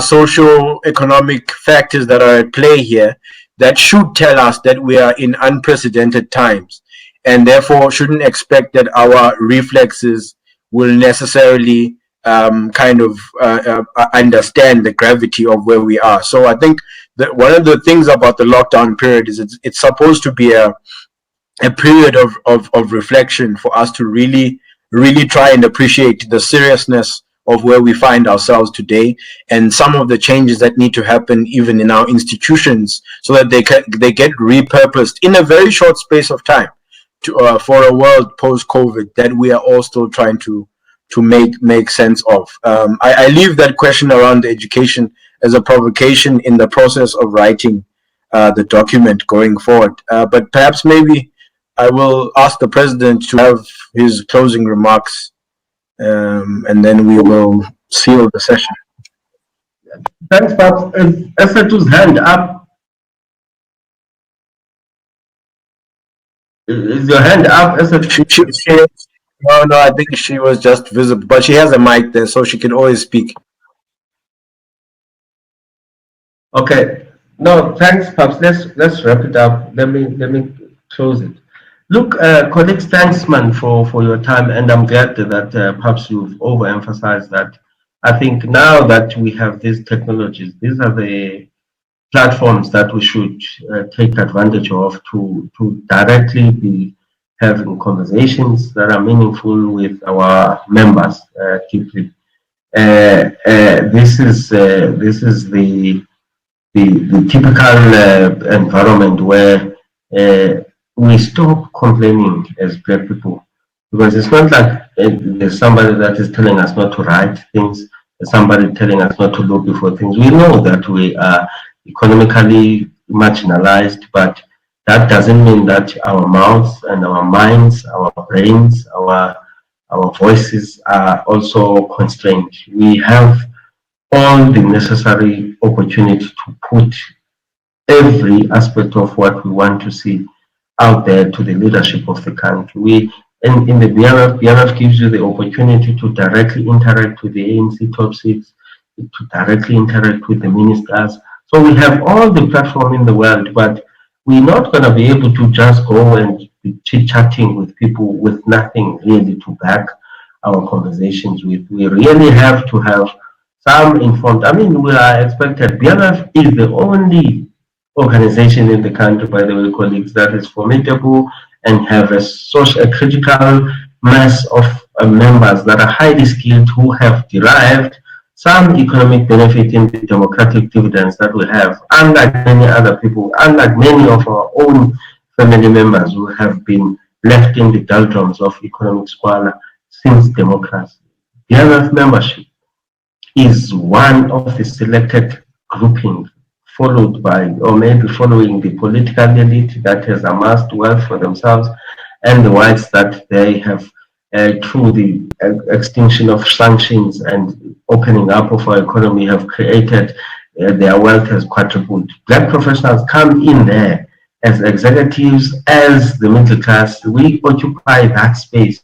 socio-economic factors that are at play here that should tell us that we are in unprecedented times, and therefore shouldn't expect that our reflexes will necessarily understand the gravity of where we are. So I think that one of the things about the lockdown period is it's supposed to be a period of reflection for us to really try and appreciate the seriousness of where we find ourselves today, and some of the changes that need to happen even in our institutions, so that they get repurposed in a very short space of time to for a world post-COVID that we are all still trying to make sense of. I leave that question around education as a provocation in the process of writing the document going forward. But perhaps maybe I will ask the president to have his closing remarks, and then we will seal the session. Thanks, Bob. Esatu's hand up. Is your hand up, Esatu? No, I think she was just visible, but she has a mic there, so she can always speak. Okay. No, thanks, Pops. Let's wrap it up. Let me close it. Look, colleagues, thanks, man, for your time, and I'm glad that perhaps you've overemphasized that. I think now that we have these technologies, these are the platforms that we should take advantage of to directly be having conversations that are meaningful with our members deeply. This is the typical environment where we stop complaining as Black people, because it's not like there's somebody that is telling us not to write things, there's somebody telling us not to lobby for things. We know that we are economically marginalized, but that doesn't mean that our mouths and our minds, our brains, our voices are also constrained. We have all the necessary opportunity to put every aspect of what we want to see out there to the leadership of the country. In the BMF gives you the opportunity to directly interact with the ANC top seats, to directly interact with the ministers. So we have all the platform in the world, but we're not going to be able to just go and be chit-chatting with people with nothing really to back our conversations with. We really have to have some informed. I mean, we are expected. BMF is the only organization in the country, by the way, colleagues, that is formidable and have a critical mass of members that are highly skilled, who have derived some economic benefit in the democratic dividends that we have, unlike many other people, unlike many of our own family members who have been left in the doldrums of economic squalor since democracy. BMF membership is one of the selected groupings, followed by, or maybe following, the political elite that has amassed wealth for themselves, and the whites that they have, through the extinction of sanctions and opening up of our economy, have created, their wealth has quadrupled. Black professionals come in there as executives, as the middle class. We occupy that space,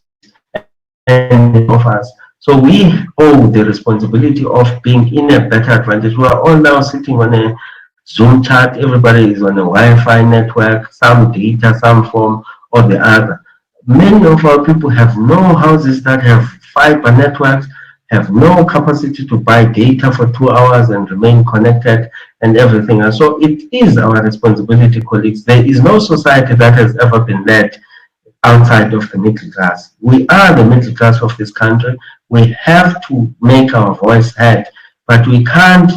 and of us. So we owe the responsibility of being in a better advantage. We are all now sitting on a Zoom chat, everybody is on a Wi-Fi network, some data, some form or the other. Many of our people have no houses that have fiber networks, have no capacity to buy data for 2 hours and remain connected and everything. And so it is our responsibility, colleagues. There is no society that has ever been led outside of the middle class. We are the middle class of this country. We have to make our voice heard, but we can't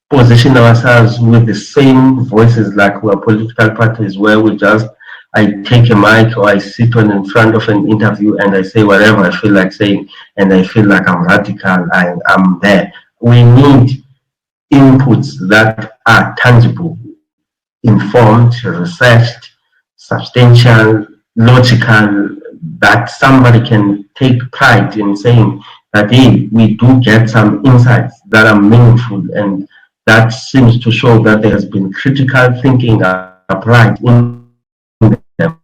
position ourselves with the same voices like we're political parties, where we just, I take a mic or I sit on in front of an interview and I say whatever I feel like saying, and I feel like I'm radical, I'm there. We need inputs that are tangible, informed, researched, substantial, logical, that somebody can take pride in saying that, hey, we do get some insights that are meaningful, and that seems to show that there has been critical thinking applied in them.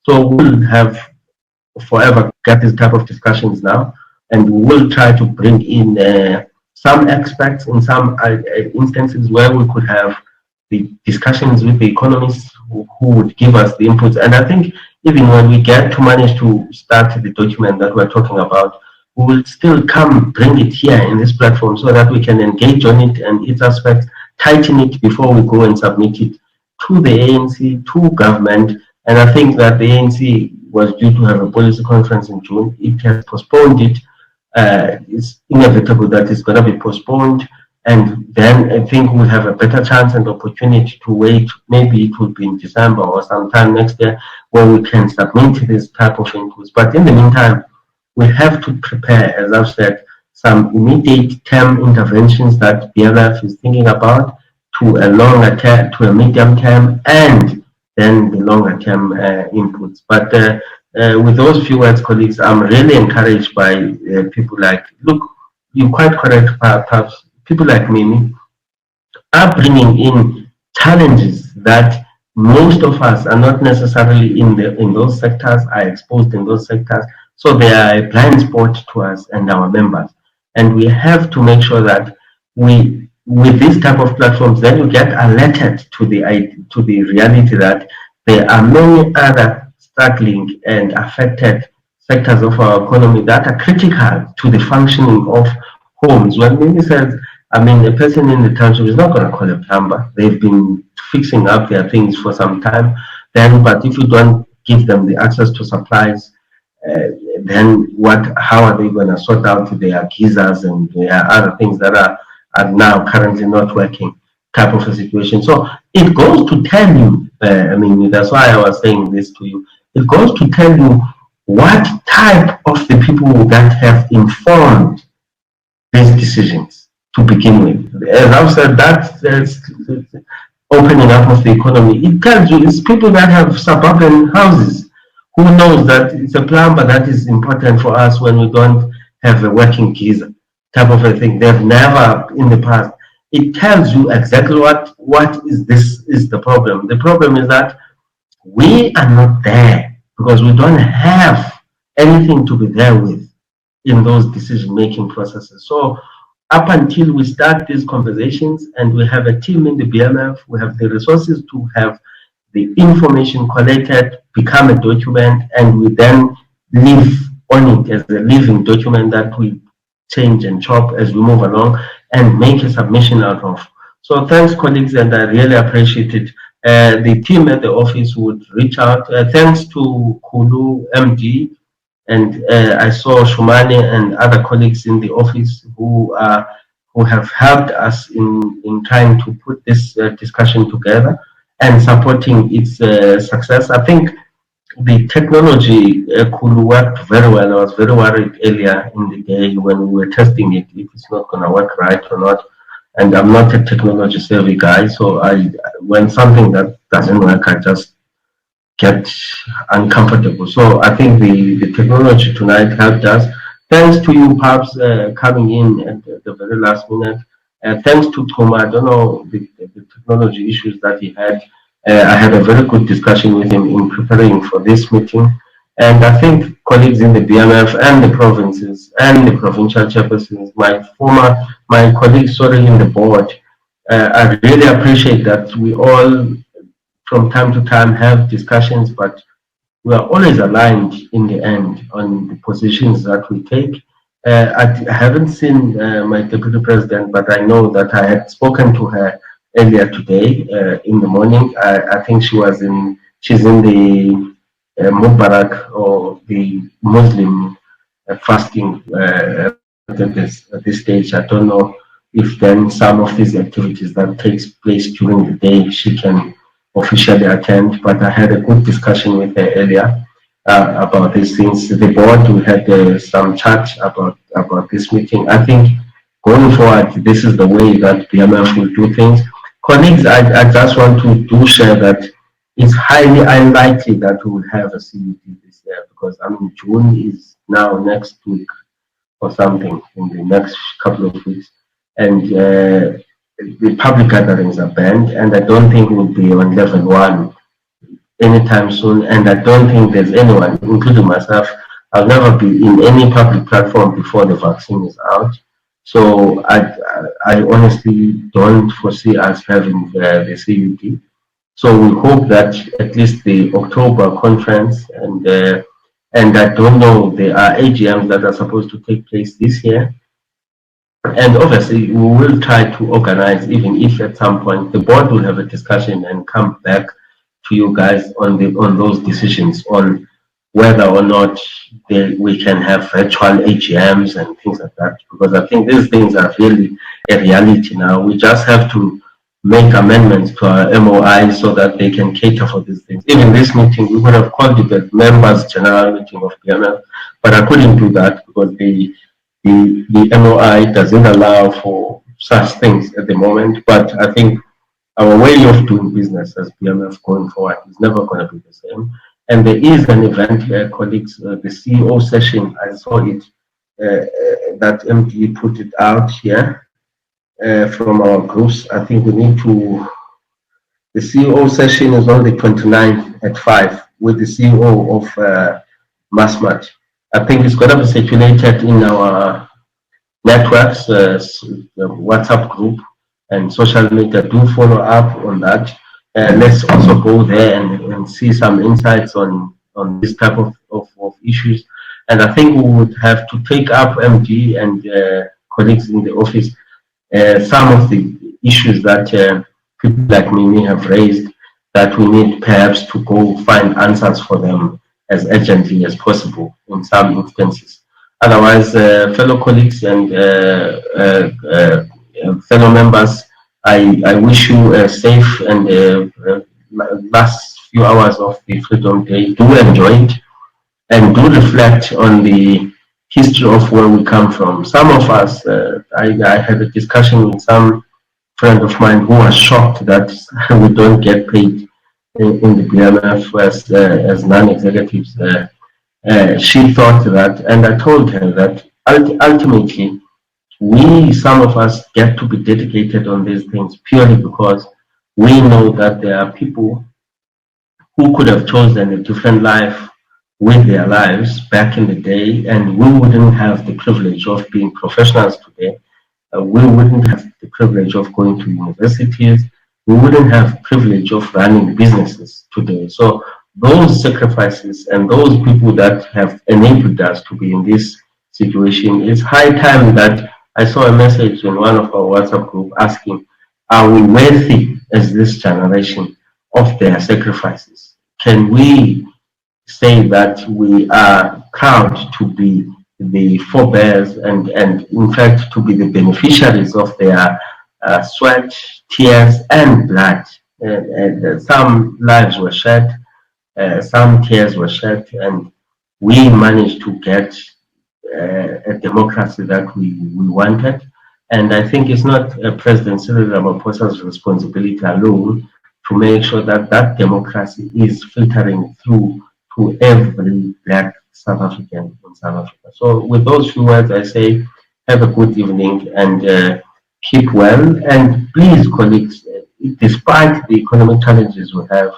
So we'll have forever get these type of discussions now, and we will try to bring in some experts in some instances where we could have the discussions with the economists who would give us the inputs. And I think even when we get to manage to start the document that we're talking about, we will still bring it here in this platform so that we can engage on it and its aspects, tighten it before we go and submit it to the ANC, to government. And I think that the ANC was due to have a policy conference in June. It has postponed it. It's inevitable that it's going to be postponed. And then I think we'll have a better chance and opportunity to wait. Maybe it will be in December or sometime next year where we can submit this type of inputs. But in the meantime, we have to prepare, as I've said, some immediate term interventions that BMF is thinking about, to a longer term, to a medium term, and then the longer term inputs. But with those few words, colleagues, I'm really encouraged by people like, look, you're quite correct, perhaps, people like Mimi are bringing in challenges that most of us are not necessarily in those sectors, are exposed in those sectors. So they are a blind spot to us and our members. And we have to make sure that we, with this type of platforms, then you get alerted to the reality that there are many other struggling and affected sectors of our economy that are critical to the functioning of homes. When Mimi says, I mean, a person in the township is not going to call a plumber. They've been fixing up their things for some time. But if you don't give them the access to supplies, then how are they going to sort out their geysers and their other things that are now currently not working, type of a situation? So it goes to tell you, I mean, that's why I was saying this to you, it goes to tell you what type of the people that have informed these decisions to begin with. As I've said, that's opening up of the economy. It tells you it's people that have suburban houses. Who knows that it's a plumber that is important for us when we don't have a working geyser, type of a thing. They've never in the past. It tells you exactly what is the problem. The problem is that we are not there because we don't have anything to be there with in those decision-making processes. So up until we start these conversations and we have a team in the BMF, we have the resources to have the information collected, become a document, and we then live on it as a living document that we change and chop as we move along and make a submission out of. So thanks, colleagues, and I really appreciate it. The team at the office would reach out. Thanks to Kulu MD, and I saw Shumani and other colleagues in the office who have helped us in trying to put this discussion together and supporting its success. I think the technology could work very well. I was very worried earlier in the day when we were testing it, if it's not going to work right or not. And I'm not a technology savvy guy, so when something that doesn't work, I just get uncomfortable. So I think the technology tonight helped us. Thanks to you, perhaps, coming in at the very last minute. Thanks to Toma, I don't know the technology issues that he had. I had a very good discussion with him in preparing for this meeting. And I think colleagues in the BMF and the provinces and the provincial chairpersons, my colleagues, in the board, I really appreciate that we all, from time to time, have discussions, but we are always aligned in the end on the positions that we take. I haven't seen my deputy president, but I know that I had spoken to her earlier today in the morning. I think she's in the Mubarak or the Muslim fasting at this stage. I don't know if then some of these activities that takes place during the day she can officially attend, but I had a good discussion with her earlier. about these things. The board, we had some chat about this meeting. I think going forward, this is the way that BMF will do things. Colleagues, I just want to share that it's highly unlikely that we will have a CUT this year, because I mean June is now next week or something, in the next couple of weeks, and the public gatherings are banned, and I don't think we'll be on level 1 anytime soon, and I don't think there's anyone, including myself, I'll never be in any public platform before the vaccine is out. So I honestly don't foresee us having the CUT. So we hope that at least the October conference, and I don't know, there are AGMs that are supposed to take place this year. And obviously we will try to organize, even if at some point the board will have a discussion and come back to you guys on those decisions on whether or not we can have virtual AGMs and things like that, because I think these things are really a reality now. We just have to make amendments to our MOI so that they can cater for these things. Even this meeting, we would have called it the members general meeting of BMF, but I couldn't do that because the MOI doesn't allow for such things at the moment. But I think our way of doing business as BMF going forward is never going to be the same. And there is an event here, colleagues, the CEO session, I saw it, that MD put it out here from our groups. I think we need to, the CEO session is on the 29th at 5 with the CEO of Masmat. I think it's going to be circulated in our networks, WhatsApp group and social media. Do follow up on that. Let's also go there and see some insights on this type of issues. And I think we would have to take up, MD and colleagues in the office, some of the issues that people like me may have raised, that we need perhaps to go find answers for them as urgently as possible in some instances. Otherwise, fellow colleagues and fellow members, I wish you a safe and last few hours of the Freedom Day. Do enjoy it and do reflect on the history of where we come from. Some of us, I had a discussion with some friend of mine who was shocked that we don't get paid in the BMF as non-executives. She thought that, and I told her that ultimately, some of us get to be dedicated on these things purely because we know that there are people who could have chosen a different life with their lives back in the day, and we wouldn't have the privilege of being professionals today. We wouldn't have the privilege of going to universities. We wouldn't have privilege of running businesses today. So those sacrifices and those people that have enabled us to be in this situation, it's high time that I saw a message in one of our WhatsApp group asking, are we worthy as this generation of their sacrifices? Can we say that we are proud to be the forebears and in fact to be the beneficiaries of their sweat, tears and blood? Some lives were shed, some tears were shed, and we managed to get a democracy that we wanted. And I think it's not President Cyril Ramaphosa's responsibility alone to make sure that that democracy is filtering through to every black South African in South Africa. So with those few words, I say have a good evening and keep well. And please, colleagues, despite the economic challenges we have,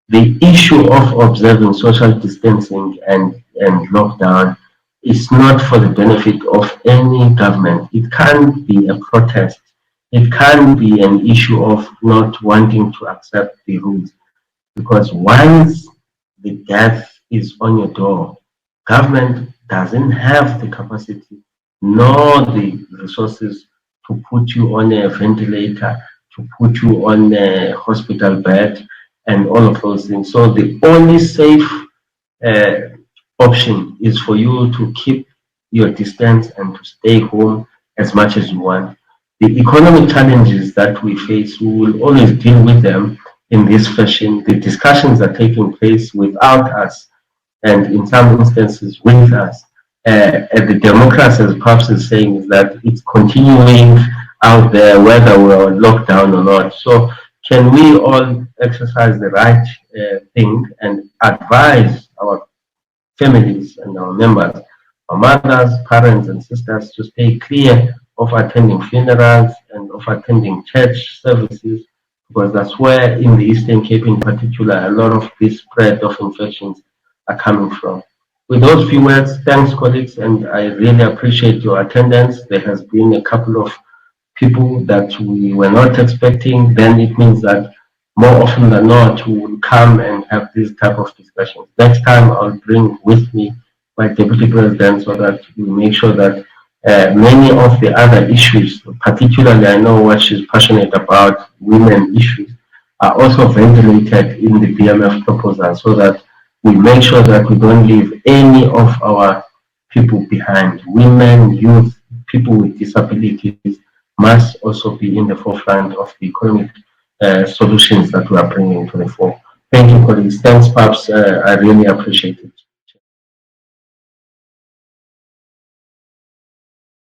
the issue of observing social distancing and lockdown is not for the benefit of any government. It can't be a protest. It can't be an issue of not wanting to accept the rules. Because once the death is on your door, government doesn't have the capacity nor the resources to put you on a ventilator, to put you on a hospital bed, and all of those things. So the only safe option is for you to keep your distance and to stay home as much as you want. The economic challenges that we face, we will always deal with them in this fashion. The discussions are taking place without us and in some instances with us. The democracy, as Pops is saying, is that it's continuing out there whether we're on lockdown or not. So can we all exercise the right thing and advise our families and our members, our mothers, parents, and sisters to stay clear of attending funerals and of attending church services, because that's where in the Eastern Cape in particular, a lot of this spread of infections are coming from. With those few words, thanks colleagues, and I really appreciate your attendance. There has been a couple of people that we were not expecting. Then it means that more often than not, we will come and have this type of discussions. Next time, I'll bring with me my deputy president so that we make sure that many of the other issues, particularly I know what she's passionate about, women issues, are also ventilated in the BMF proposal so that we make sure that we don't leave any of our people behind. Women, youth, people with disabilities must also be in the forefront of the economic solutions that we are bringing to the fore. Thank you, colleagues. Thanks, Pops. I really appreciate it.